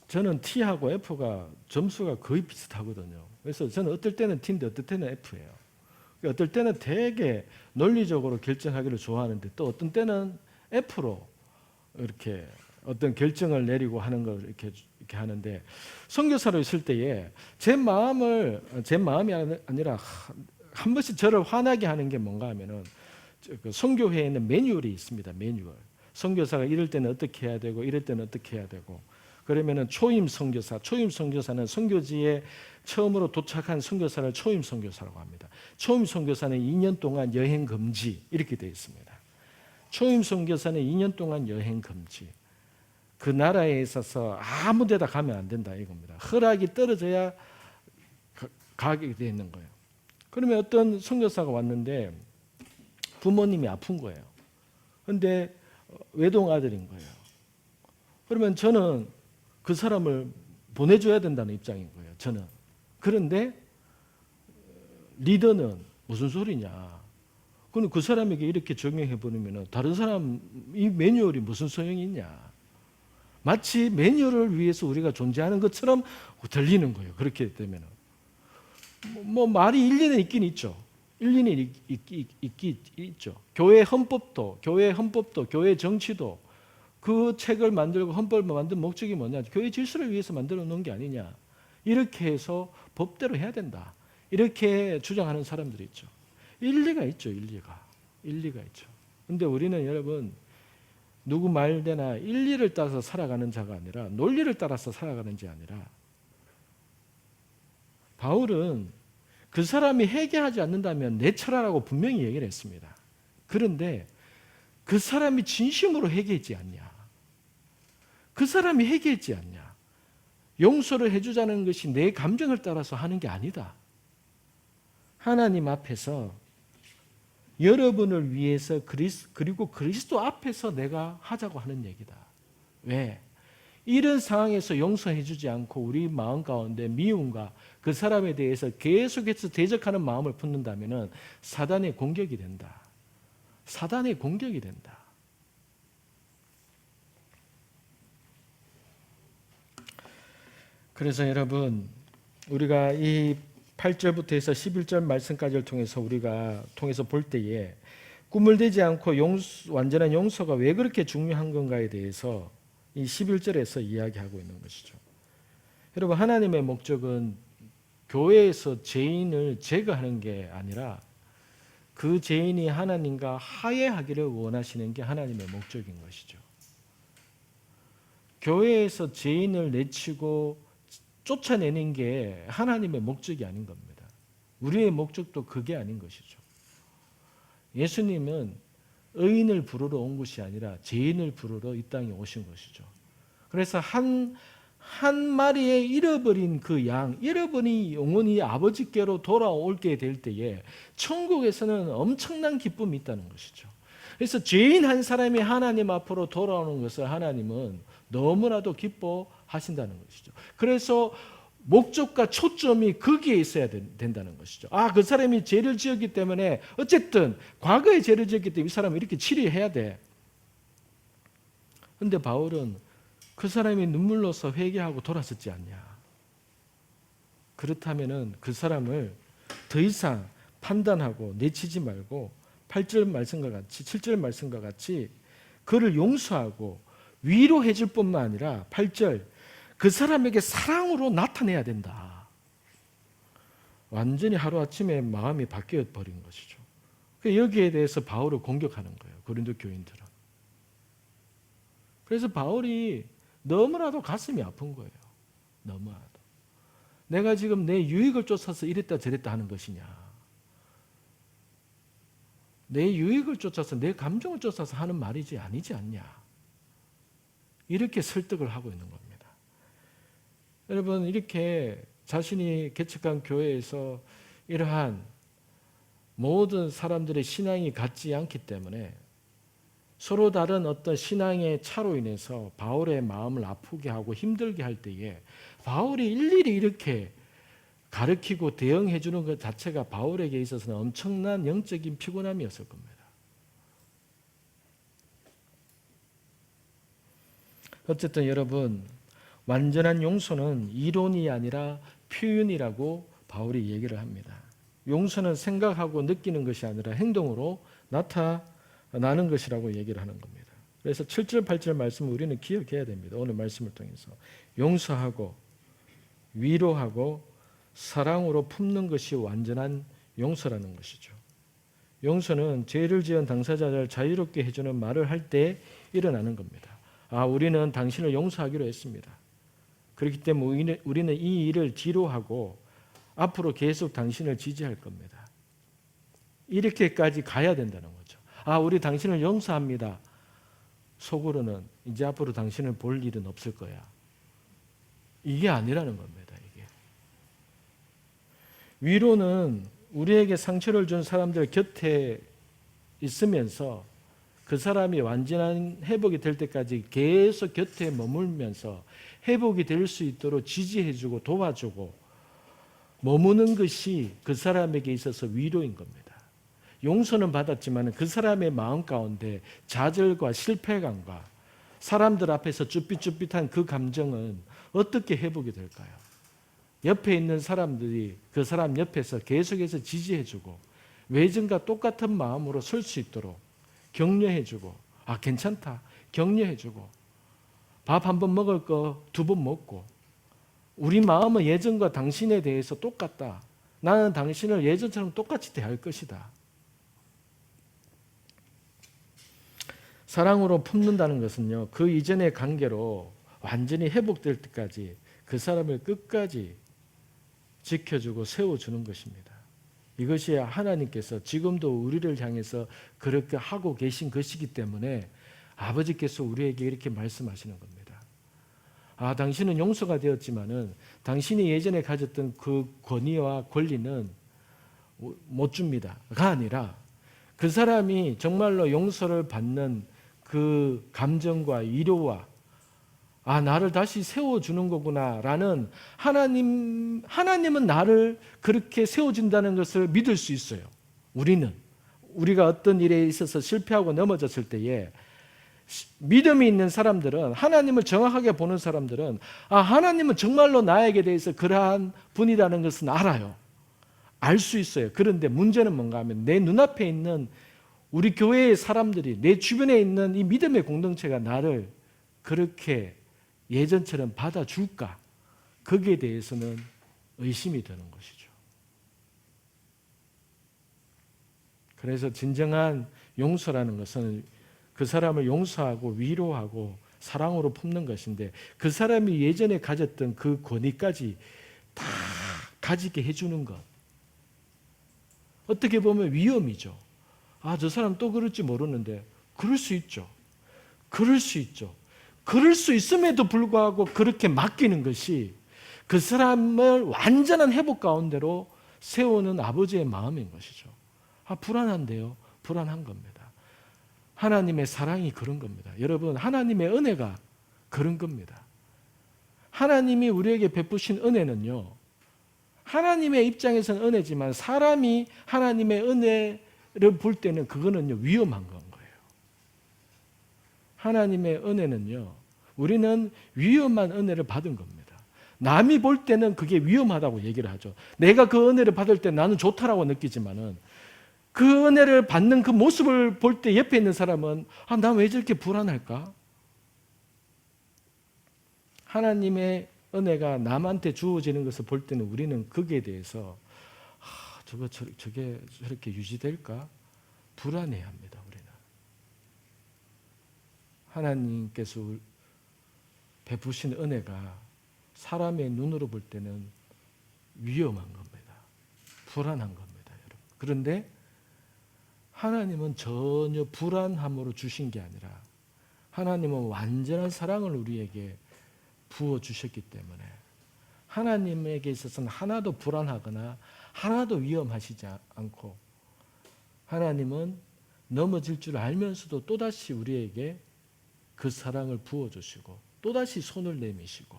저는 T하고 F가 점수가 거의 비슷하거든요. 그래서 저는 어떨 때는 T인데 어떨 때는 F예요. 어떨 때는 되게 논리적으로 결정하기를 좋아하는데 또 어떤 때는 F로 이렇게 어떤 결정을 내리고 하는 걸 이렇게 하는데, 선교사로 있을 때에 제 마음이 아니라 한 번씩 저를 화나게 하는 게 뭔가 하면은 그 선교회에는 매뉴얼이 있습니다. 매뉴얼. 선교사가 이럴 때는 어떻게 해야 되고 이럴 때는 어떻게 해야 되고, 그러면은 초임 선교사는 선교지에 처음으로 도착한 선교사를 초임 선교사라고 합니다. 초임 선교사는 2년 동안 여행 금지 이렇게 되어 있습니다. 초임 선교사는 2년 동안 여행 금지. 그 나라에 있어서 아무 데다 가면 안 된다 이겁니다. 허락이 떨어져야 가게 되어 있는 거예요. 그러면 어떤 선교사가 왔는데 부모님이 아픈 거예요. 그런데 외동아들인 거예요. 그러면 저는 그 사람을 보내줘야 된다는 입장인 거예요. 저는. 그런데 리더는 무슨 소리냐. 그럼 그 사람에게 이렇게 적용해 버리면 다른 사람 이 매뉴얼이 무슨 소용이 있냐. 마치 매뉴얼을 위해서 우리가 존재하는 것처럼 들리는 거예요. 그렇게 되면 뭐 말이 일리는 있긴 있죠. 일리는 있죠. 교회 헌법도 교회 정치도 그 책을 만들고 헌법을 만든 목적이 뭐냐? 교회 질서를 위해서 만들어 놓은 게 아니냐? 이렇게 해서 법대로 해야 된다. 이렇게 주장하는 사람들이 있죠. 일리가 있죠. 일리가 있죠. 근데 우리는 여러분 누구 말대나 일리를 따라서 살아가는 자가 아니라 논리를 따라서 살아가는 자 아니라, 바울은 그 사람이 회개하지 않는다면 내쳐라라고 분명히 얘기를 했습니다. 그런데 그 사람이 진심으로 회개했지 않냐? 그 사람이 회개했지 않냐? 용서를 해주자는 것이 내 감정을 따라서 하는 게 아니다. 하나님 앞에서 여러분을 위해서 그리고 그리스도 앞에서 내가 하자고 하는 얘기다. 왜? 이런 상황에서 용서해주지 않고 우리 마음 가운데 미움과 그 사람에 대해서 계속해서 대적하는 마음을 품는다면 사단의 공격이 된다. 사단의 공격이 된다. 그래서 여러분, 우리가 이 8절부터 해서 11절 말씀까지를 통해서 볼 때에 꿈을 대지 않고 완전한 용서가 왜 그렇게 중요한 건가에 대해서 이 11절에서 이야기하고 있는 것이죠. 여러분, 하나님의 목적은 교회에서 죄인을 제거하는 게 아니라 그 죄인이 하나님과 화해하기를 원하시는 게 하나님의 목적인 것이죠. 교회에서 죄인을 내치고 쫓아내는 게 하나님의 목적이 아닌 겁니다. 우리의 목적도 그게 아닌 것이죠. 예수님은 의인을 부르러 온 것이 아니라 죄인을 부르러 이 땅에 오신 것이죠. 그래서 한 마리의 잃어버린 그 양, 잃어버린 영혼이 아버지께로 돌아올게 될 때에 천국에서는 엄청난 기쁨이 있다는 것이죠. 그래서 죄인 한 사람이 하나님 앞으로 돌아오는 것을 하나님은 너무나도 기뻐하신다는 것이죠. 그래서 목적과 초점이 거기에 있어야 된다는 것이죠. 그 사람이 죄를 지었기 때문에 어쨌든 과거에 죄를 지었기 때문에 이 사람을 이렇게 치료해야 돼. 그런데 바울은 그 사람이 눈물로서 회개하고 돌아섰지 않냐. 그렇다면 그 사람을 더 이상 판단하고 내치지 말고 8절 말씀과 같이 7절 말씀과 같이 그를 용서하고 위로해 줄 뿐만 아니라 8절 그 사람에게 사랑으로 나타내야 된다. 완전히 하루아침에 마음이 바뀌어 버린 것이죠. 여기에 대해서 바울을 공격하는 거예요. 고린도 교인들은. 그래서 바울이 너무나도 가슴이 아픈 거예요. 너무나도. 내가 지금 내 유익을 쫓아서 이랬다 저랬다 하는 것이냐. 내 유익을 쫓아서 내 감정을 쫓아서 하는 말이지 아니지 않냐. 이렇게 설득을 하고 있는 겁니다. 여러분, 이렇게 자신이 개척한 교회에서 이러한 모든 사람들의 신앙이 같지 않기 때문에 서로 다른 어떤 신앙의 차로 인해서 바울의 마음을 아프게 하고 힘들게 할 때에 바울이 일일이 이렇게 가르치고 대응해 주는 것 자체가 바울에게 있어서는 엄청난 영적인 피곤함이었을 겁니다. 어쨌든 여러분, 완전한 용서는 이론이 아니라 표현이라고 바울이 얘기를 합니다. 용서는 생각하고 느끼는 것이 아니라 행동으로 나타나는 것이라고 얘기를 하는 겁니다. 그래서 7절 8절 말씀을 우리는 기억해야 됩니다. 오늘 말씀을 통해서 용서하고 위로하고 사랑으로 품는 것이 완전한 용서라는 것이죠. 용서는 죄를 지은 당사자를 자유롭게 해주는 말을 할 때 일어나는 겁니다. 우리는 당신을 용서하기로 했습니다. 그렇기 때문에 우리는 이 일을 뒤로 하고 앞으로 계속 당신을 지지할 겁니다. 이렇게까지 가야 된다는 거죠. 우리 당신을 용서합니다. 속으로는 이제 앞으로 당신을 볼 일은 없을 거야. 이게 아니라는 겁니다. 이게. 위로는 우리에게 상처를 준 사람들 곁에 있으면서 그 사람이 완전한 회복이 될 때까지 계속 곁에 머물면서 회복이 될 수 있도록 지지해주고 도와주고 머무는 것이 그 사람에게 있어서 위로인 겁니다. 용서는 받았지만 그 사람의 마음 가운데 좌절과 실패감과 사람들 앞에서 쭈삣쭈삣한 그 감정은 어떻게 회복이 될까요? 옆에 있는 사람들이 그 사람 옆에서 계속해서 지지해주고 외전과 똑같은 마음으로 설 수 있도록 격려해주고 괜찮다 격려해주고 밥 한 번 먹을 거 2번 먹고 우리 마음은 예전과 당신에 대해서 똑같다. 나는 당신을 예전처럼 똑같이 대할 것이다. 사랑으로 품는다는 것은요, 그 이전의 관계로 완전히 회복될 때까지 그 사람을 끝까지 지켜주고 세워주는 것입니다. 이것이 하나님께서 지금도 우리를 향해서 그렇게 하고 계신 것이기 때문에 아버지께서 우리에게 이렇게 말씀하시는 겁니다. 당신은 용서가 되었지만은 당신이 예전에 가졌던 그 권위와 권리는 못 줍니다가 아니라 그 사람이 정말로 용서를 받는 그 감정과 위로와 나를 다시 세워주는 거구나라는 하나님은 나를 그렇게 세워준다는 것을 믿을 수 있어요. 우리가 어떤 일에 있어서 실패하고 넘어졌을 때에 믿음이 있는 사람들은 하나님을 정확하게 보는 사람들은 하나님은 정말로 나에게 대해서 그러한 분이라는 것은 알아요. 알 수 있어요. 그런데 문제는 뭔가 하면 내 눈앞에 있는 우리 교회의 사람들이 내 주변에 있는 이 믿음의 공동체가 나를 그렇게 예전처럼 받아줄까? 거기에 대해서는 의심이 드는 것이죠. 그래서 진정한 용서라는 것은 그 사람을 용서하고 위로하고 사랑으로 품는 것인데 그 사람이 예전에 가졌던 그 권위까지 다 가지게 해주는 것. 어떻게 보면 위험이죠. 저 사람 또 그럴지 모르는데 그럴 수 있죠. 그럴 수 있죠. 그럴 수 있음에도 불구하고 그렇게 맡기는 것이 그 사람을 완전한 회복 가운데로 세우는 아버지의 마음인 것이죠. 불안한데요. 불안한 겁니다. 하나님의 사랑이 그런 겁니다. 여러분, 하나님의 은혜가 그런 겁니다. 하나님이 우리에게 베푸신 은혜는요, 하나님의 입장에서는 은혜지만 사람이 하나님의 은혜를 볼 때는 그거는요, 위험한 건 거예요. 하나님의 은혜는요, 우리는 위험한 은혜를 받은 겁니다. 남이 볼 때는 그게 위험하다고 얘기를 하죠. 내가 그 은혜를 받을 때 나는 좋다라고 느끼지만은 그 은혜를 받는 그 모습을 볼 때 옆에 있는 사람은 난 왜 저렇게 불안할까? 하나님의 은혜가 남한테 주어지는 것을 볼 때는 우리는 거기에 대해서 저게 저렇게 유지될까? 불안해야 합니다. 우리는. 하나님께서 베푸신 은혜가 사람의 눈으로 볼 때는 위험한 겁니다. 불안한 겁니다. 여러분. 그런데 하나님은 전혀 불안함으로 주신 게 아니라 하나님은 완전한 사랑을 우리에게 부어주셨기 때문에 하나님에게 있어서는 하나도 불안하거나 하나도 위험하시지 않고 하나님은 넘어질 줄 알면서도 또다시 우리에게 그 사랑을 부어주시고 또다시 손을 내미시고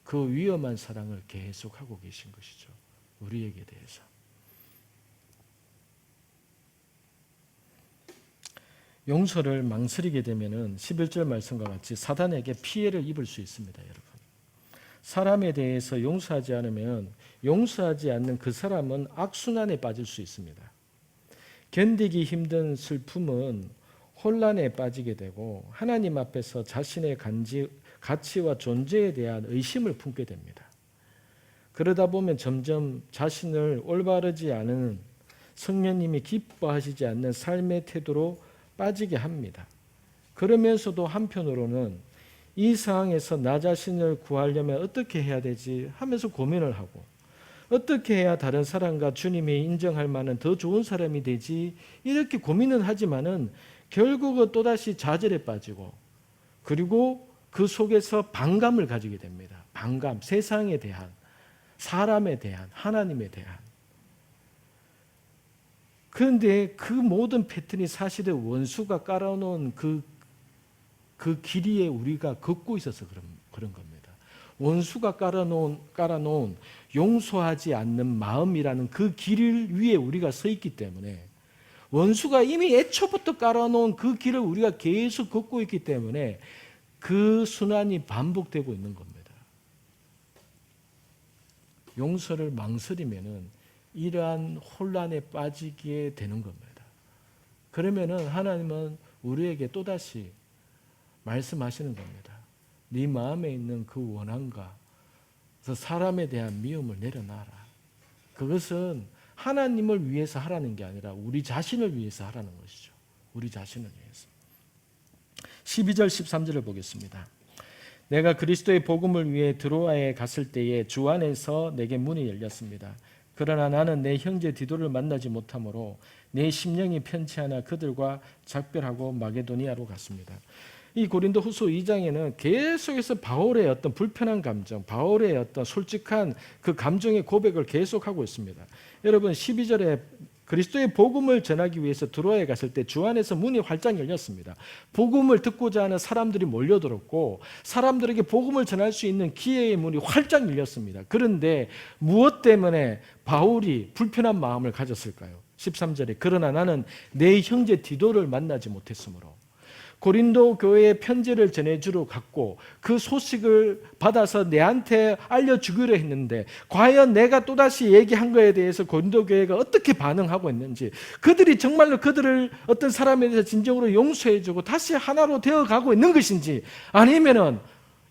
그 위험한 사랑을 계속하고 계신 것이죠. 우리에게 대해서. 용서를 망설이게 되면은 11절 말씀과 같이 사단에게 피해를 입을 수 있습니다, 여러분. 사람에 대해서 용서하지 않으면 용서하지 않는 그 사람은 악순환에 빠질 수 있습니다. 견디기 힘든 슬픔은 혼란에 빠지게 되고 하나님 앞에서 자신의 가치와 존재에 대한 의심을 품게 됩니다. 그러다 보면 점점 자신을 올바르지 않은 성령님이 기뻐하시지 않는 삶의 태도로 빠지게 합니다. 그러면서도 한편으로는 이 상황에서 나 자신을 구하려면 어떻게 해야 되지 하면서 고민을 하고 어떻게 해야 다른 사람과 주님이 인정할 만한 더 좋은 사람이 되지 이렇게 고민은 하지만은 결국은 또다시 좌절에 빠지고 그리고 그 속에서 반감을 가지게 됩니다. 반감, 세상에 대한, 사람에 대한, 하나님에 대한. 그런데 그 모든 패턴이 사실은 원수가 깔아놓은 그 길 위에 우리가 걷고 있어서 그런 겁니다. 원수가 깔아놓은 용서하지 않는 마음이라는 그 길 위에 우리가 서 있기 때문에 원수가 이미 애초부터 깔아놓은 그 길을 우리가 계속 걷고 있기 때문에 그 순환이 반복되고 있는 겁니다. 용서를 망설이면은 이러한 혼란에 빠지게 되는 겁니다. 그러면은 하나님은 우리에게 또다시 말씀하시는 겁니다. 네 마음에 있는 그 원한과 사람에 대한 미움을 내려놔라. 그것은 하나님을 위해서 하라는 게 아니라 우리 자신을 위해서 하라는 것이죠. 우리 자신을 위해서. 12절 13절을 보겠습니다. 내가 그리스도의 복음을 위해 드로아에 갔을 때에 주 안에서 내게 문이 열렸습니다. 그러나 나는 내 형제 디도를 만나지 못하므로 내 심령이 편치 않아 그들과 작별하고 마게도니아로 갔습니다. 이 고린도후서 2장에는 계속해서 바울의 어떤 불편한 감정, 바울의 어떤 솔직한 그 감정의 고백을 계속하고 있습니다. 여러분 12절에 그리스도의 복음을 전하기 위해서 드로아에 갔을 때 주 안에서 문이 활짝 열렸습니다. 복음을 듣고자 하는 사람들이 몰려들었고 사람들에게 복음을 전할 수 있는 기회의 문이 활짝 열렸습니다. 그런데 무엇 때문에 바울이 불편한 마음을 가졌을까요? 13절에 그러나 나는 내 형제 디도를 만나지 못했으므로 고린도 교회에 편지를 전해주러 갔고 그 소식을 받아서 내한테 알려주기로 했는데 과연 내가 또다시 얘기한 거에 대해서 고린도 교회가 어떻게 반응하고 있는지 그들이 정말로 그들을 어떤 사람에 대해서 진정으로 용서해주고 다시 하나로 되어가고 있는 것인지 아니면은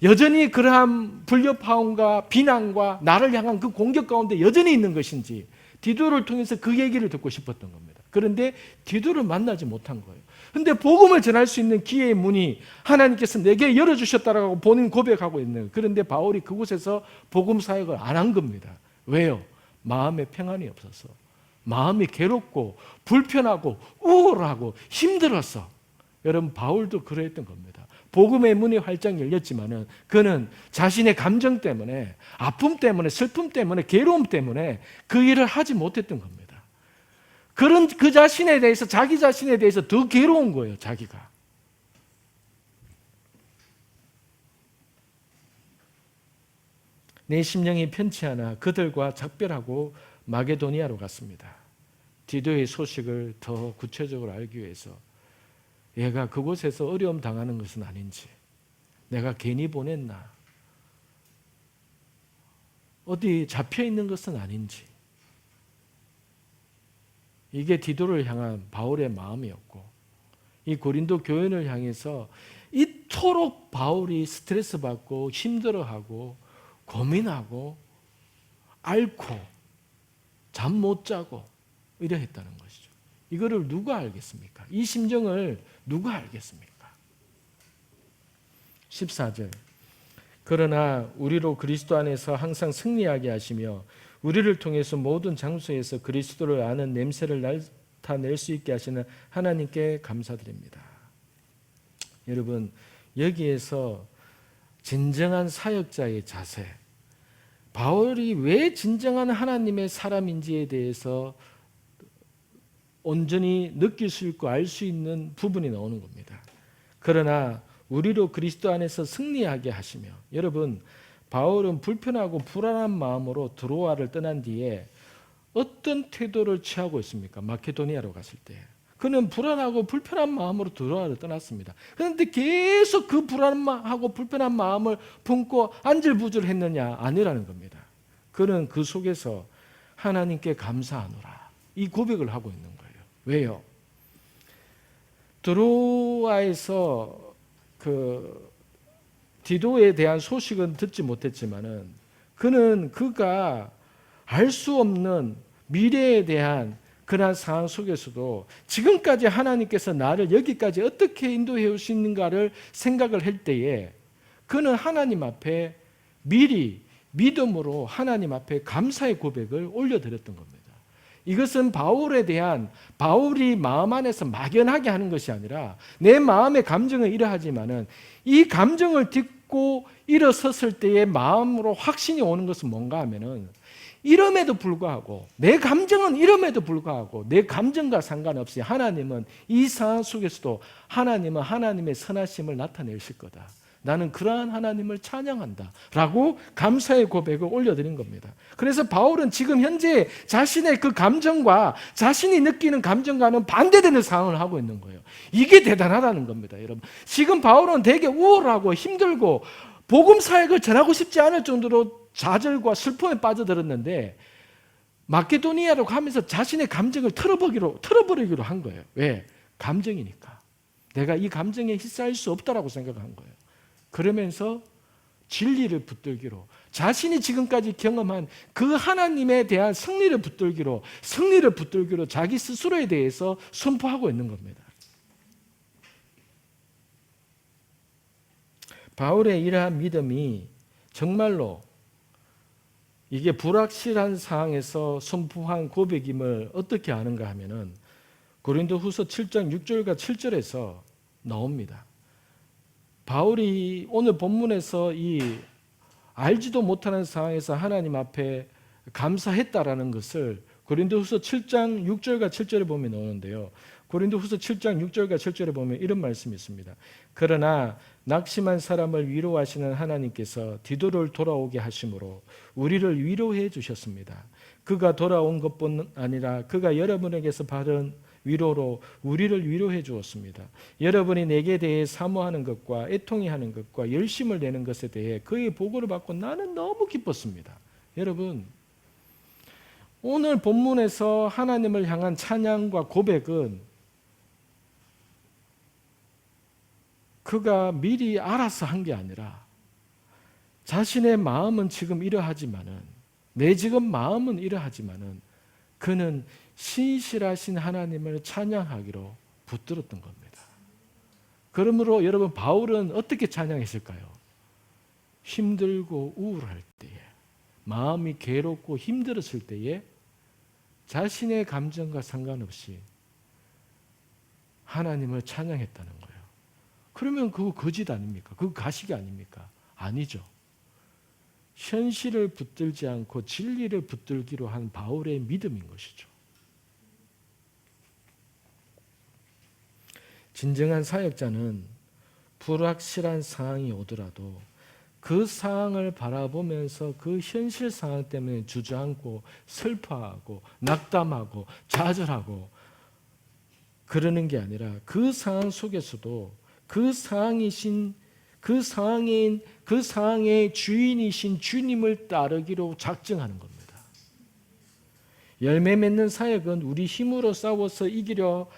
여전히 그러한 불협화음과 비난과 나를 향한 그 공격 가운데 여전히 있는 것인지 디도를 통해서 그 얘기를 듣고 싶었던 겁니다. 그런데 디도를 만나지 못한 거예요. 그런데 복음을 전할 수 있는 기회의 문이 하나님께서 내게 열어주셨다라고 본인 고백하고 있는 거예요. 그런데 바울이 그곳에서 복음 사역을 안 한 겁니다. 왜요? 마음에 평안이 없어서 마음이 괴롭고 불편하고 우울하고 힘들어서 여러분 바울도 그러했던 겁니다. 복음의 문이 활짝 열렸지만은 그는 자신의 감정 때문에 아픔 때문에 슬픔 때문에 괴로움 때문에 그 일을 하지 못했던 겁니다. 그런 그 자신에 대해서 자기 자신에 대해서 더 괴로운 거예요. 자기가. 내 심령이 편치 않아 그들과 작별하고 마게도니아로 갔습니다. 디도의 소식을 더 구체적으로 알기 위해서 얘가 그곳에서 어려움 당하는 것은 아닌지 내가 괜히 보냈나 어디 잡혀 있는 것은 아닌지 이게 디도를 향한 바울의 마음이었고 이 고린도 교인을 향해서 이토록 바울이 스트레스 받고 힘들어하고 고민하고 앓고 잠 못 자고 이러했다는 것이죠. 이거를 누가 알겠습니까? 이 심정을 누가 알겠습니까? 14절 그러나 우리로 그리스도 안에서 항상 승리하게 하시며 우리를 통해서 모든 장소에서 그리스도를 아는 냄새를 나타낼 수 있게 하시는 하나님께 감사드립니다. 여러분 여기에서 진정한 사역자의 자세 바울이 왜 진정한 하나님의 사람인지에 대해서 온전히 느낄 수 있고 알 수 있는 부분이 나오는 겁니다. 그러나 우리로 그리스도 안에서 승리하게 하시며, 여러분, 바울은 불편하고 불안한 마음으로 드로아를 떠난 뒤에 어떤 태도를 취하고 있습니까? 마케도니아로 갔을 때 그는 불안하고 불편한 마음으로 드로아를 떠났습니다. 그런데 계속 그 불안하고 불편한 마음을 품고 안절부절했느냐? 아니라는 겁니다. 그는 그 속에서 하나님께 감사하노라, 이 고백을 하고 있는 거예요. 왜요? 드로아에서 그 디도에 대한 소식은 듣지 못했지만은 그가 알 수 없는 미래에 대한 그러한 상황 속에서도 지금까지 하나님께서 나를 여기까지 어떻게 인도해 오시는가를 생각을 할 때에 그는 하나님 앞에 미리 믿음으로 하나님 앞에 감사의 고백을 올려드렸던 겁니다. 이것은 바울이 마음 안에서 막연하게 하는 것이 아니라 내 마음의 감정은 이러하지만은 이 감정을 딛고 일어섰을 때의 마음으로 확신이 오는 것은 뭔가 하면은 이름에도 불구하고, 내 감정은 이름에도 불구하고 내 감정과 상관없이 하나님은 이 상황 속에서도 하나님은 하나님의 선하심을 나타내실 거다. 나는 그러한 하나님을 찬양한다 라고 감사의 고백을 올려드린 겁니다. 그래서 바울은 지금 현재 자신의 그 감정과 자신이 느끼는 감정과는 반대되는 상황을 하고 있는 거예요. 이게 대단하다는 겁니다, 여러분. 지금 바울은 되게 우울하고 힘들고 복음 사역을 전하고 싶지 않을 정도로 좌절과 슬픔에 빠져들었는데 마케도니아로 가면서 자신의 감정을 털어버리기로 한 거예요. 왜? 감정이니까. 내가 이 감정에 휩싸일 수 없다라고 생각한 거예요. 그러면서 진리를 붙들기로, 자신이 지금까지 경험한 그 하나님에 대한 승리를 붙들기로 자기 스스로에 대해서 선포하고 있는 겁니다. 바울의 이러한 믿음이 정말로 이게 불확실한 상황에서 선포한 고백임을 어떻게 아는가 하면은 고린도후서 7장 6절과 7절에서 나옵니다. 바울이 오늘 본문에서 이 알지도 못하는 상황에서 하나님 앞에 감사했다라는 것을 고린도후서 7장 6절과 7절에 보면 나오는데요. 고린도후서 7장 6절과 7절에 보면 이런 말씀이 있습니다. 그러나 낙심한 사람을 위로하시는 하나님께서 디도를 돌아오게 하심으로 우리를 위로해 주셨습니다. 그가 돌아온 것뿐 아니라 그가 여러분에게서 받은 위로로 우리를 위로해 주었습니다. 여러분이 내게 대해 사모하는 것과 애통해하는 것과 열심을 내는 것에 대해 그의 보고를 받고 나는 너무 기뻤습니다. 여러분, 오늘 본문에서 하나님을 향한 찬양과 고백은 그가 미리 알아서 한 게 아니라 자신의 마음은 지금 이러하지만은, 내 지금 마음은 이러하지만은 그는 신실하신 하나님을 찬양하기로 붙들었던 겁니다. 그러므로 여러분, 바울은 어떻게 찬양했을까요? 힘들고 우울할 때에, 마음이 괴롭고 힘들었을 때에 자신의 감정과 상관없이 하나님을 찬양했다는 거예요. 그러면 그거 거짓 아닙니까? 그거 가식이 아닙니까? 아니죠. 현실을 붙들지 않고 진리를 붙들기로 한 바울의 믿음인 것이죠. 진정한 사역자는 불확실한 상황이 오더라도 그 상황을 바라보면서 그 현실 상황 때문에 주저앉고 슬퍼하고 낙담하고 좌절하고 그러는 게 아니라 그 상황 속에서도 그 상황의 주인이신 주님을 따르기로 작정하는 겁니다. 열매 맺는 사역은 우리 힘으로 싸워서 이기려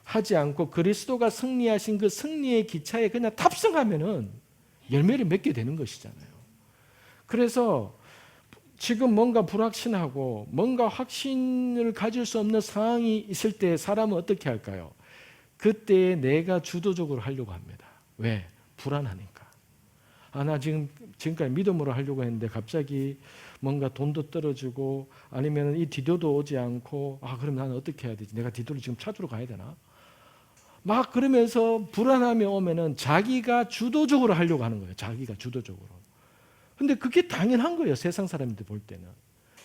하지 않고 그리스도가 승리하신 그 승리의 기차에 그냥 탑승하면은 열매를 맺게 되는 것이잖아요. 그래서 지금 뭔가 불확신하고 뭔가 확신을 가질 수 없는 상황이 있을 때 사람은 어떻게 할까요? 그때 내가 주도적으로 하려고 합니다. 왜? 불안하니까. 나 지금까지 믿음으로 하려고 했는데 갑자기 뭔가 돈도 떨어지고 아니면 이 디도도 오지 않고 그럼 나는 어떻게 해야 되지? 내가 디도를 지금 찾으러 가야 되나? 막 그러면서 불안함이 오면은 자기가 주도적으로 하려고 하는 거예요. 자기가 주도적으로. 근데 그게 당연한 거예요. 세상 사람들 볼 때는.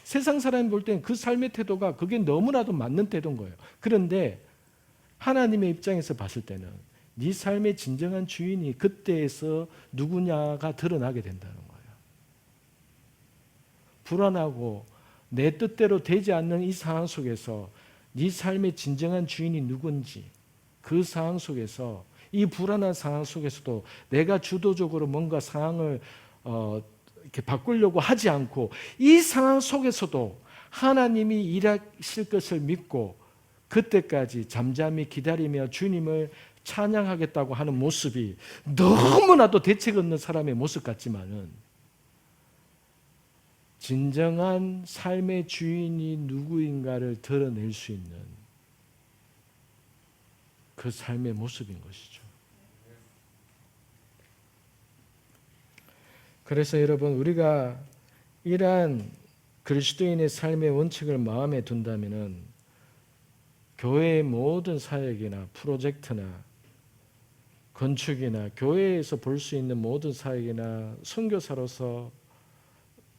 세상 사람이 볼 때는 그 삶의 태도가 그게 너무나도 맞는 태도인 거예요. 그런데 하나님의 입장에서 봤을 때는 네 삶의 진정한 주인이 그때에서 누구냐가 드러나게 된다는 거예요. 불안하고 내 뜻대로 되지 않는 이 상황 속에서 네 삶의 진정한 주인이 누군지, 그 상황 속에서, 이 불안한 상황 속에서도 내가 주도적으로 뭔가 상황을 이렇게 바꾸려고 하지 않고 이 상황 속에서도 하나님이 일하실 것을 믿고 그때까지 잠잠히 기다리며 주님을 찬양하겠다고 하는 모습이 너무나도 대책 없는 사람의 모습 같지만은 진정한 삶의 주인이 누구인가를 드러낼 수 있는 그 삶의 모습인 것이죠. 그래서 여러분, 우리가 이러한 그리스도인의 삶의 원칙을 마음에 둔다면은 교회의 모든 사역이나 프로젝트나 건축이나 교회에서 볼 수 있는 모든 사역이나 선교사로서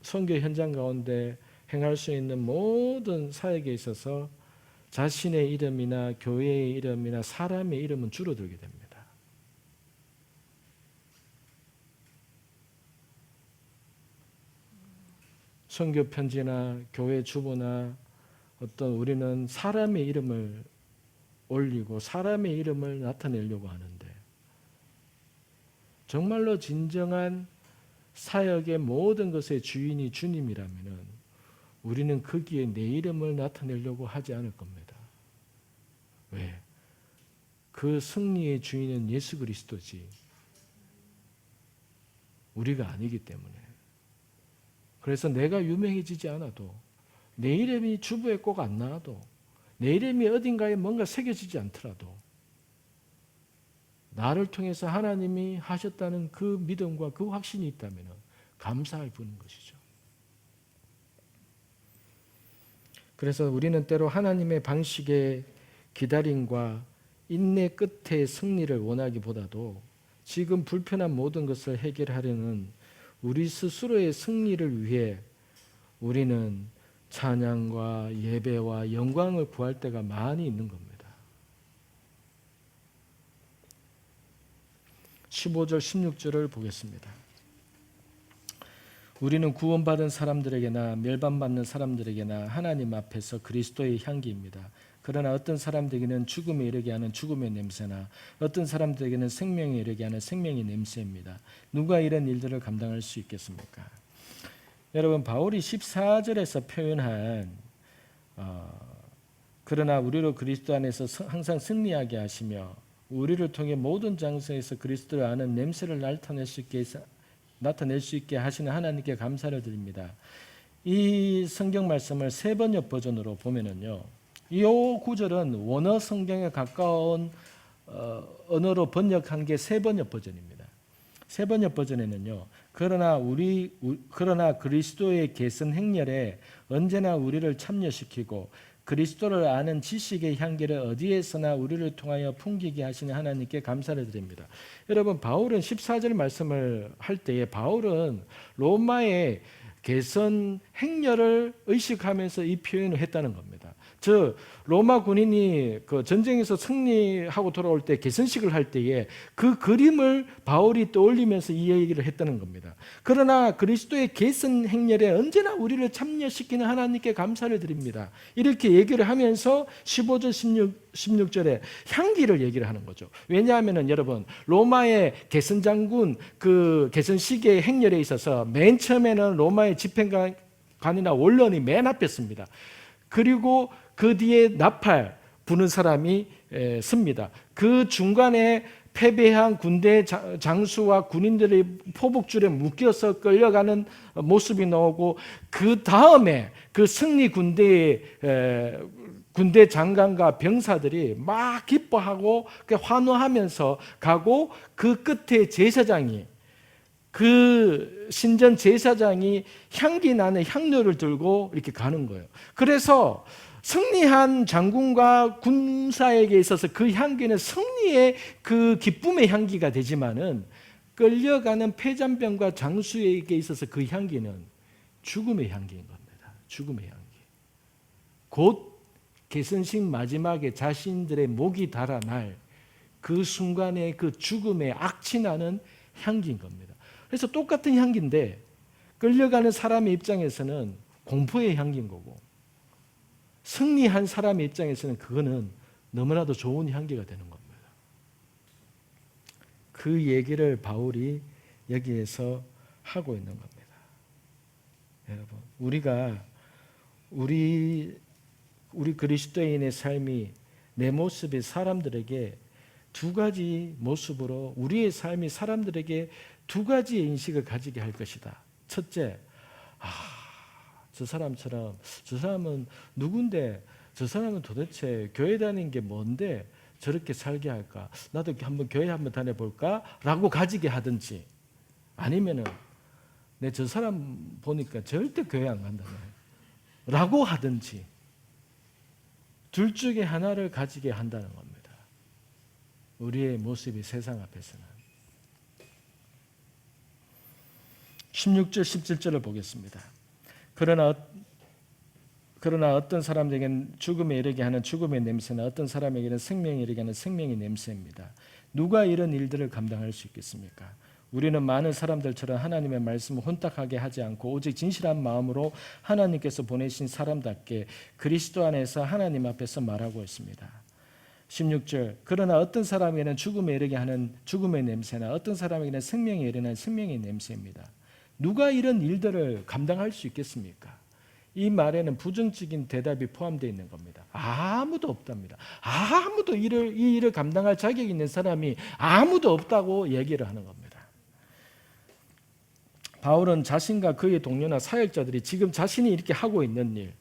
선교 현장 가운데 행할 수 있는 모든 사역에 있어서 자신의 이름이나 교회의 이름이나 사람의 이름은 줄어들게 됩니다. 선교 편지나 교회 주보나 어떤 우리는 사람의 이름을 올리고 사람의 이름을 나타내려고 하는데 정말로 진정한 사역의 모든 것의 주인이 주님이라면 우리는 거기에 내 이름을 나타내려고 하지 않을 겁니다. 왜? 그 승리의 주인은 예수 그리스도지 우리가 아니기 때문에. 그래서 내가 유명해지지 않아도, 내 이름이 주부에 꼭 안 나와도, 내 이름이 어딘가에 뭔가 새겨지지 않더라도 나를 통해서 하나님이 하셨다는 그 믿음과 그 확신이 있다면 감사할 뿐인 것이죠. 그래서 우리는 때로 하나님의 방식의 기다림과 인내 끝의 승리를 원하기보다도 지금 불편한 모든 것을 해결하려는 우리 스스로의 승리를 위해 우리는 찬양과 예배와 영광을 구할 때가 많이 있는 겁니다. 15절 16절을 보겠습니다. 우리는 구원받은 사람들에게나 멸반받는 사람들에게나 하나님 앞에서 그리스도의 향기입니다. 그러나 어떤 사람들에게는 죽음에 이르게 하는 죽음의 냄새나 어떤 사람들에게는 생명에 이르게 하는 생명의 냄새입니다. 누가 이런 일들을 감당할 수 있겠습니까? 여러분, 바울이 14절에서 표현한 그러나 우리로 그리스도 안에서 항상 승리하게 하시며 우리를 통해 모든 장소에서 그리스도를 아는 냄새를 나타낼 수 있게 하시는 하나님께 감사를 드립니다. 이 성경 말씀을 세 번역 버전으로 보면은요, 이 구절은 원어 성경에 가까운 언어로 번역한 게 세 번역 버전입니다. 세 번역 버전에는요, 그러나 그리스도의 계선 행렬에 언제나 우리를 참여시키고 그리스도를 아는 지식의 향기를 어디에서나 우리를 통하여 풍기게 하시는 하나님께 감사를 드립니다. 여러분, 바울은 14절 말씀을 할 때에 바울은 로마의 개선 행렬을 의식하면서 이 표현을 했다는 겁니다. 즉 로마 군인이 그 전쟁에서 승리하고 돌아올 때 개선식을 할 때에 그 그림을 바울이 떠올리면서 이 얘기를 했다는 겁니다. 그러나 그리스도의 개선 행렬에 언제나 우리를 참여시키는 하나님께 감사를 드립니다. 이렇게 얘기를 하면서 15절 16절에 향기를 얘기를 하는 거죠. 왜냐하면 여러분, 로마의 개선 장군 그 개선식의 행렬에 있어서 맨 처음에는 로마의 집행관이나 원론이 맨 앞에 씁니다. 그리고 그 뒤에 나팔 부는 사람이 씁니다. 그 중간에 패배한 군대 장수와 군인들의 포복줄에 묶여서 끌려가는 모습이 나오고, 그 다음에 그 승리 군대 장관과 병사들이 막 기뻐하고 환호하면서 가고, 그 끝에 제사장이, 그 신전 제사장이 향기 나는 향료를 들고 이렇게 가는 거예요. 그래서 승리한 장군과 군사에게 있어서 그 향기는 승리의 그 기쁨의 향기가 되지만은 끌려가는 패잔병과 장수에게 있어서 그 향기는 죽음의 향기인 겁니다. 죽음의 향기. 곧 개선식 마지막에 자신들의 목이 달아날 그 순간에 그 죽음의 악취나는 향기인 겁니다. 그래서 똑같은 향기인데 끌려가는 사람의 입장에서는 공포의 향기인 거고 승리한 사람의 입장에서는 그거는 너무나도 좋은 향기가 되는 겁니다. 그 얘기를 바울이 여기에서 하고 있는 겁니다. 여러분, 우리 그리스도인의 삶이 내 모습이 사람들에게 두 가지 모습으로 우리의 삶이 사람들에게 두 가지의 인식을 가지게 할 것이다. 첫째, 저 사람처럼 저 사람은 누군데 저 사람은 도대체 교회 다니는 게 뭔데 저렇게 살게 할까? 나도 한번 교회 한번 다녀볼까? 라고 가지게 하든지 아니면은 내 저 사람 보니까 절대 교회 안 간다네 라고 하든지 둘 중에 하나를 가지게 한다는 겁니다. 우리의 모습이 세상 앞에서는. 16절 17절을 보겠습니다. 그러나 어떤 사람에게는 죽음에 이르게 하는 죽음의 냄새나 어떤 사람에게는 생명에 이르게 하는 생명의 냄새입니다. 누가 이런 일들을 감당할 수 있겠습니까? 우리는 많은 사람들처럼 하나님의 말씀을 혼탁하게 하지 않고 오직 진실한 마음으로 하나님께서 보내신 사람답게 그리스도 안에서 하나님 앞에서 말하고 있습니다. 16절 그러나 어떤 사람에게는 죽음에 이르게 하는 죽음의 냄새나 어떤 사람에게는 생명에 이르는 생명의 냄새입니다. 누가 이런 일들을 감당할 수 있겠습니까? 이 말에는 부정적인 대답이 포함되어 있는 겁니다. 아무도 없답니다. 아무도 이 일을 감당할 자격이 있는 사람이 아무도 없다고 얘기를 하는 겁니다. 바울은 자신과 그의 동료나 사역자들이 지금 자신이 이렇게 하고 있는 일,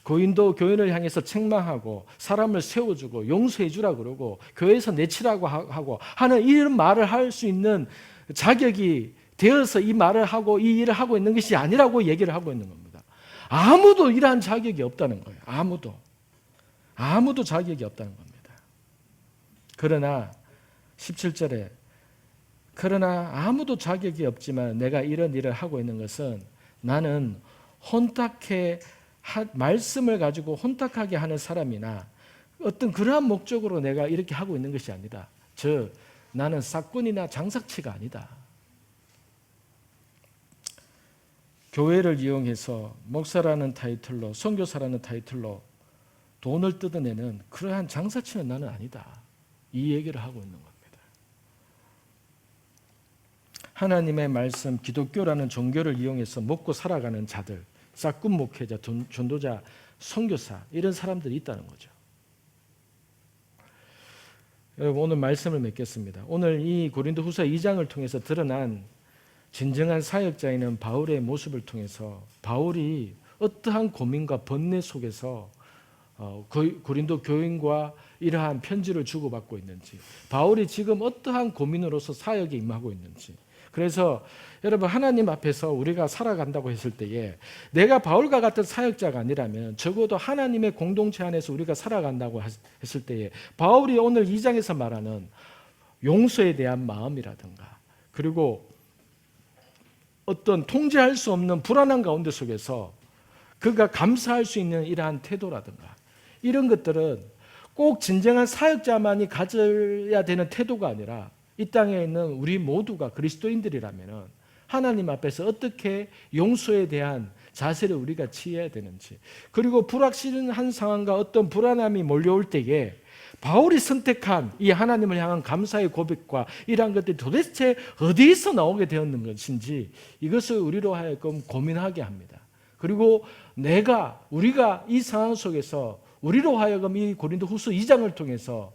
고린도 교인을 향해서 책망하고 사람을 세워주고 용서해 주라 그러고 교회에서 내치라고 하고 하는 이런 말을 할 수 있는 자격이 되어서 이 말을 하고 이 일을 하고 있는 것이 아니라고 얘기를 하고 있는 겁니다. 아무도 이러한 자격이 없다는 거예요. 아무도 자격이 없다는 겁니다. 그러나 17절에 그러나 아무도 자격이 없지만 내가 이런 일을 하고 있는 것은 나는 말씀을 가지고 혼탁하게 하는 사람이나 어떤 그러한 목적으로 내가 이렇게 하고 있는 것이 아니다. 나는 사건이나 장사치가 아니다. 교회를 이용해서 목사라는 타이틀로 선교사라는 타이틀로 돈을 뜯어내는 그러한 장사치는 나는 아니다. 이 얘기를 하고 있는 겁니다. 하나님의 말씀, 기독교라는 종교를 이용해서 먹고 살아가는 자들, 싹군 목회자, 전도자, 선교사 이런 사람들이 있다는 거죠. 여러분 오늘 말씀을 맺겠습니다. 오늘 이 고린도후서 2장을 통해서 드러난 진정한 사역자인 바울의 모습을 통해서 바울이 어떠한 고민과 번뇌 속에서 고린도 교인과 이러한 편지를 주고받고 있는지, 바울이 지금 어떠한 고민으로서 사역에 임하고 있는지. 그래서 여러분 하나님 앞에서 우리가 살아간다고 했을 때에 내가 바울과 같은 사역자가 아니라면 적어도 하나님의 공동체 안에서 우리가 살아간다고 했을 때에 바울이 오늘 2장에서 말하는 용서에 대한 마음이라든가 그리고 어떤 통제할 수 없는 불안한 가운데 속에서 그가 감사할 수 있는 이러한 태도라든가 이런 것들은 꼭 진정한 사역자만이 가져야 되는 태도가 아니라 이 땅에 있는 우리 모두가 그리스도인들이라면 하나님 앞에서 어떻게 용서에 대한 자세를 우리가 취해야 되는지, 그리고 불확실한 상황과 어떤 불안함이 몰려올 때에 바울이 선택한 이 하나님을 향한 감사의 고백과 이러한 것들이 도대체 어디서 나오게 되었는 것인지 이것을 우리로 하여금 고민하게 합니다. 그리고 우리가 이 상황 속에서 우리로 하여금 이 고린도후서 2장을 통해서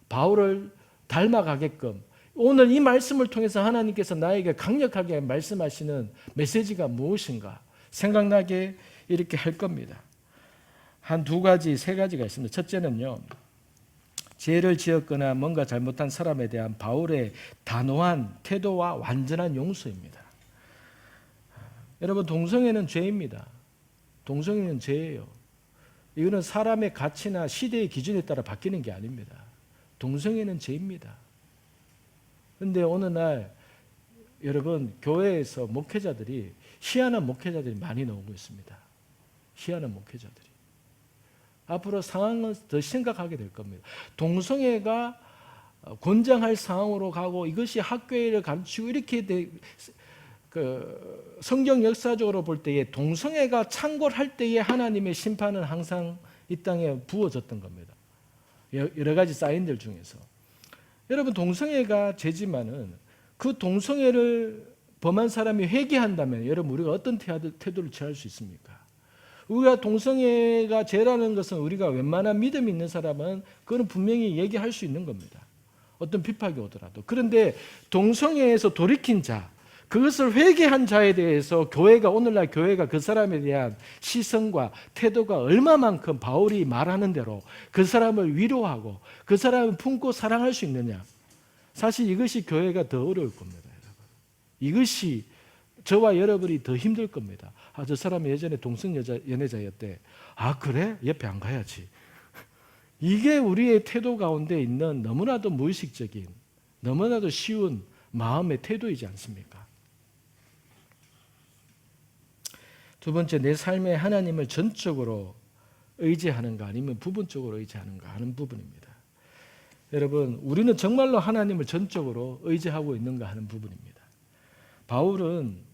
바울을 닮아가게끔 오늘 이 말씀을 통해서 하나님께서 나에게 강력하게 말씀하시는 메시지가 무엇인가 생각나게 이렇게 할 겁니다. 한 세 가지가 있습니다. 첫째는요, 죄를 지었거나 뭔가 잘못한 사람에 대한 바울의 단호한 태도와 완전한 용서입니다. 여러분, 동성애는 죄입니다. 동성애는 죄예요. 이거는 사람의 가치나 시대의 기준에 따라 바뀌는 게 아닙니다. 동성애는 죄입니다. 그런데 어느 날 여러분 교회에서 희한한 목회자들이 많이 나오고 있습니다. 희한한 목회자들이. 앞으로 상황은 더 심각하게 될 겁니다. 동성애가 권장할 상황으로 가고 이것이 학교를 감추고 이렇게 성경 역사적으로 볼 때에 동성애가 창궐할 때에 하나님의 심판은 항상 이 땅에 부어졌던 겁니다. 여러 가지 사인들 중에서. 여러분, 동성애가 죄지만은 그 동성애를 범한 사람이 회개한다면 여러분, 우리가 어떤 태도를 취할 수 있습니까? 우리가 동성애가 죄라는 것은 우리가 웬만한 믿음이 있는 사람은 그건 분명히 얘기할 수 있는 겁니다. 어떤 비판이 오더라도. 그런데 동성애에서 돌이킨 자, 그것을 회개한 자에 대해서 오늘날 교회가 그 사람에 대한 시선과 태도가 얼마만큼 바울이 말하는 대로 그 사람을 위로하고 그 사람을 품고 사랑할 수 있느냐. 사실 이것이 교회가 더 어려울 겁니다. 여러분. 이것이 저와 여러분이 더 힘들 겁니다. 저 사람이 예전에 연애자였대. 그래? 옆에 안 가야지. 이게 우리의 태도 가운데 있는 너무나도 무의식적인, 너무나도 쉬운 마음의 태도이지 않습니까? 두 번째, 내 삶에 하나님을 전적으로 의지하는가 아니면 부분적으로 의지하는가 하는 부분입니다. 여러분, 우리는 정말로 하나님을 전적으로 의지하고 있는가 하는 부분입니다. 바울은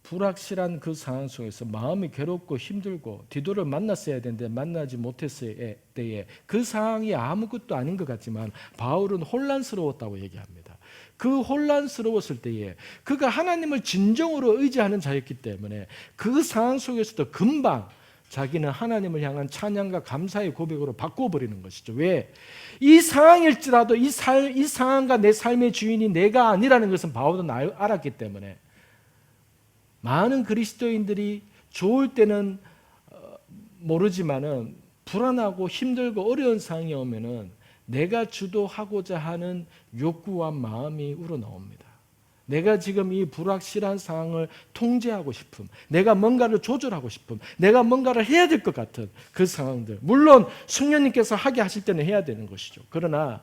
불확실한 그 상황 속에서 마음이 괴롭고 힘들고 디도를 만났어야 되는데 만나지 못했을 때에 그 상황이 아무것도 아닌 것 같지만 바울은 혼란스러웠다고 얘기합니다. 그 혼란스러웠을 때에 그가 하나님을 진정으로 의지하는 자였기 때문에 그 상황 속에서도 금방 자기는 하나님을 향한 찬양과 감사의 고백으로 바꿔버리는 것이죠. 왜? 이 상황일지라도 이 상황과 내 삶의 주인이 내가 아니라는 것은 바울은 알았기 때문에 많은 그리스도인들이 좋을 때는 모르지만은 불안하고 힘들고 어려운 상황이 오면은 내가 주도하고자 하는 욕구와 마음이 우러나옵니다. 내가 지금 이 불확실한 상황을 통제하고 싶음, 내가 뭔가를 조절하고 싶음, 내가 뭔가를 해야 될 것 같은 그 상황들. 물론 성령님께서 하게 하실 때는 해야 되는 것이죠. 그러나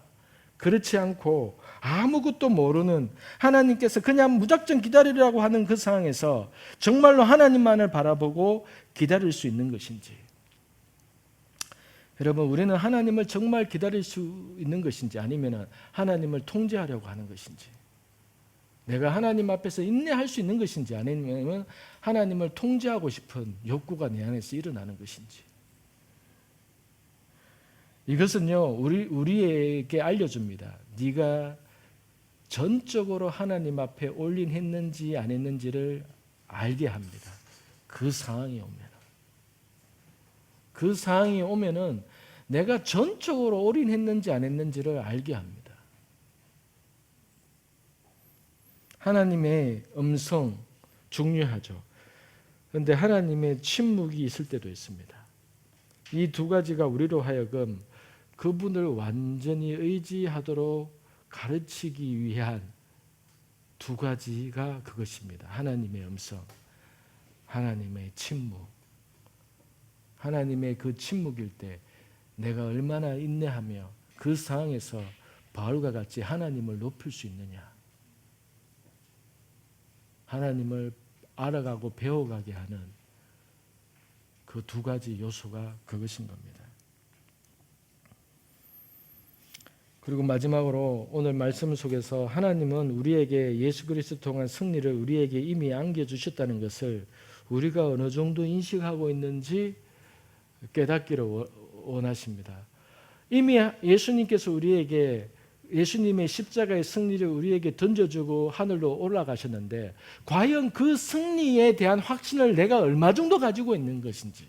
그렇지 않고 아무것도 모르는 하나님께서 그냥 무작정 기다리라고 하는 그 상황에서 정말로 하나님만을 바라보고 기다릴 수 있는 것인지, 여러분, 우리는 하나님을 정말 기다릴 수 있는 것인지 아니면 하나님을 통제하려고 하는 것인지, 내가 하나님 앞에서 인내할 수 있는 것인지 아니면 하나님을 통제하고 싶은 욕구가 내 안에서 일어나는 것인지, 이것은요 우리에게 알려줍니다. 네가 전적으로 하나님 앞에 올인했는지 안 했는지를 알게 합니다. 그 상황이 오면은 내가 전적으로 올인했는지 안 했는지를 알게 합니다. 하나님의 음성 중요하죠. 그런데 하나님의 침묵이 있을 때도 있습니다. 이 두 가지가 우리로 하여금 그분을 완전히 의지하도록 가르치기 위한 두 가지가 그것입니다. 하나님의 음성, 하나님의 침묵. 하나님의 그 침묵일 때 내가 얼마나 인내하며 그 상황에서 바울과 같이 하나님을 높일 수 있느냐. 하나님을 알아가고 배워가게 하는 그 두 가지 요소가 그것인 겁니다. 그리고 마지막으로 오늘 말씀 속에서 하나님은 우리에게 예수 그리스도 통한 승리를 우리에게 이미 안겨주셨다는 것을 우리가 어느 정도 인식하고 있는지 깨닫기를 원하십니다. 이미 예수님께서 우리에게 예수님의 십자가의 승리를 우리에게 던져주고 하늘로 올라가셨는데 과연 그 승리에 대한 확신을 내가 얼마 정도 가지고 있는 것인지,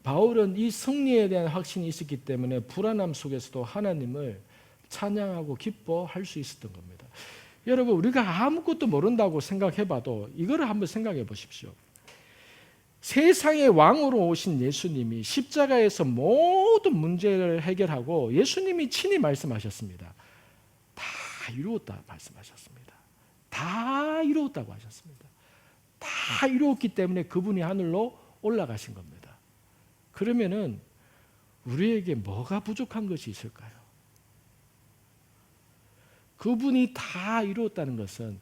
바울은 이 승리에 대한 확신이 있었기 때문에 불안함 속에서도 하나님을 찬양하고 기뻐할 수 있었던 겁니다. 여러분, 우리가 아무것도 모른다고 생각해봐도 이거를 한번 생각해 보십시오. 세상의 왕으로 오신 예수님이 십자가에서 모든 문제를 해결하고 예수님이 친히 말씀하셨습니다. 다 이루었다 말씀하셨습니다. 다 이루었다고 하셨습니다. 다 이루었기 때문에 그분이 하늘로 올라가신 겁니다. 그러면은 우리에게 뭐가 부족한 것이 있을까요? 그분이 다 이루었다는 것은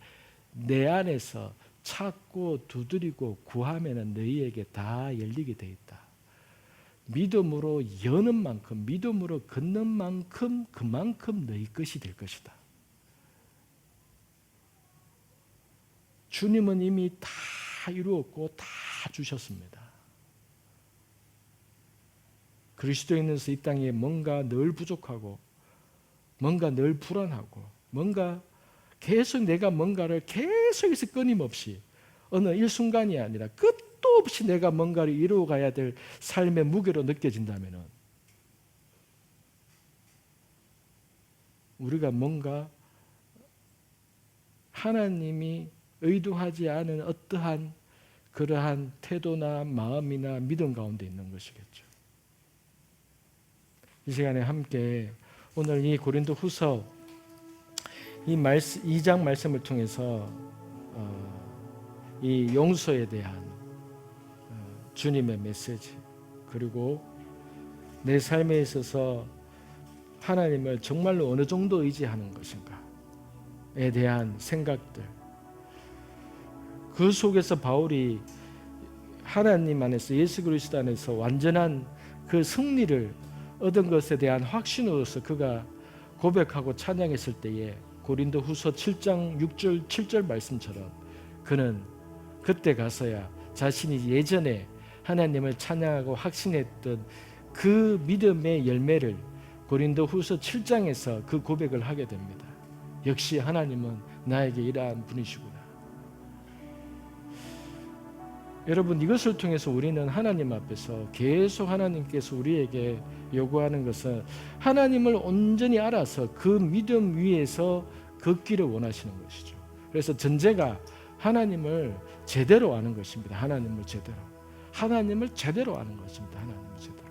내 안에서 찾고 두드리고 구하면 너희에게 다 열리게 돼 있다. 믿음으로 여는 만큼, 믿음으로 걷는 만큼 그만큼 너희 것이 될 것이다. 주님은 이미 다 이루었고 다 주셨습니다. 그리스도인으로서 이 땅에 뭔가 늘 부족하고 뭔가 늘 불안하고 뭔가 계속 내가 뭔가를 계속해서 끊임없이 어느 일순간이 아니라 끝도 없이 내가 뭔가를 이루어가야 될 삶의 무게로 느껴진다면 우리가 뭔가 하나님이 의도하지 않은 어떠한 그러한 태도나 마음이나 믿음 가운데 있는 것이겠죠. 이 시간에 함께 오늘 이 고린도후서 이 2장 말씀을 통해서 이 용서에 대한 주님의 메시지, 그리고 내 삶에 있어서 하나님을 정말로 어느 정도 의지하는 것인가에 대한 생각들, 그 속에서 바울이 하나님 안에서 예수 그리스도 안에서 완전한 그 승리를 얻은 것에 대한 확신으로서 그가 고백하고 찬양했을 때에 고린도후서 7장 6절 7절 말씀처럼 그는 그때 가서야 자신이 예전에 하나님을 찬양하고 확신했던 그 믿음의 열매를 고린도후서 7장에서 그 고백을 하게 됩니다. 역시 하나님은 나에게 이러한 분이시구나. 여러분, 이것을 통해서 우리는 하나님 앞에서 계속 하나님께서 우리에게 요구하는 것은 하나님을 온전히 알아서 그 믿음 위에서 걷기를 원하시는 것이죠. 그래서 전제가 하나님을 제대로 아는 것입니다. 하나님을 제대로 아는 것입니다. 하나님을 제대로.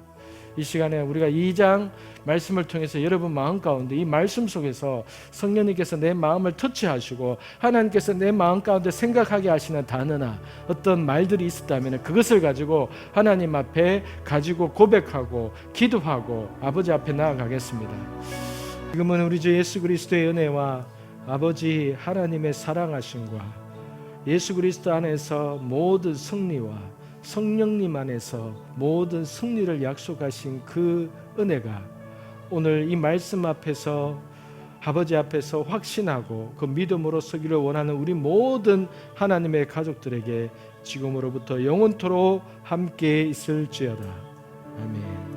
이 시간에 우리가 2장 말씀을 통해서 여러분 마음 가운데 이 말씀 속에서 성령님께서 내 마음을 터치하시고 하나님께서 내 마음 가운데 생각하게 하시는 단어나 어떤 말들이 있었다면 그것을 가지고 하나님 앞에 가지고 고백하고 기도하고 아버지 앞에 나아가겠습니다. 지금은 우리 주 예수 그리스도의 은혜와 아버지 하나님의 사랑하심과 예수 그리스도 안에서 모든 승리와 성령님 안에서 모든 승리를 약속하신 그 은혜가 오늘 이 말씀 앞에서 아버지 앞에서 확신하고 그 믿음으로 서기를 원하는 우리 모든 하나님의 가족들에게 지금으로부터 영원토록 함께 있을지어다. 아멘.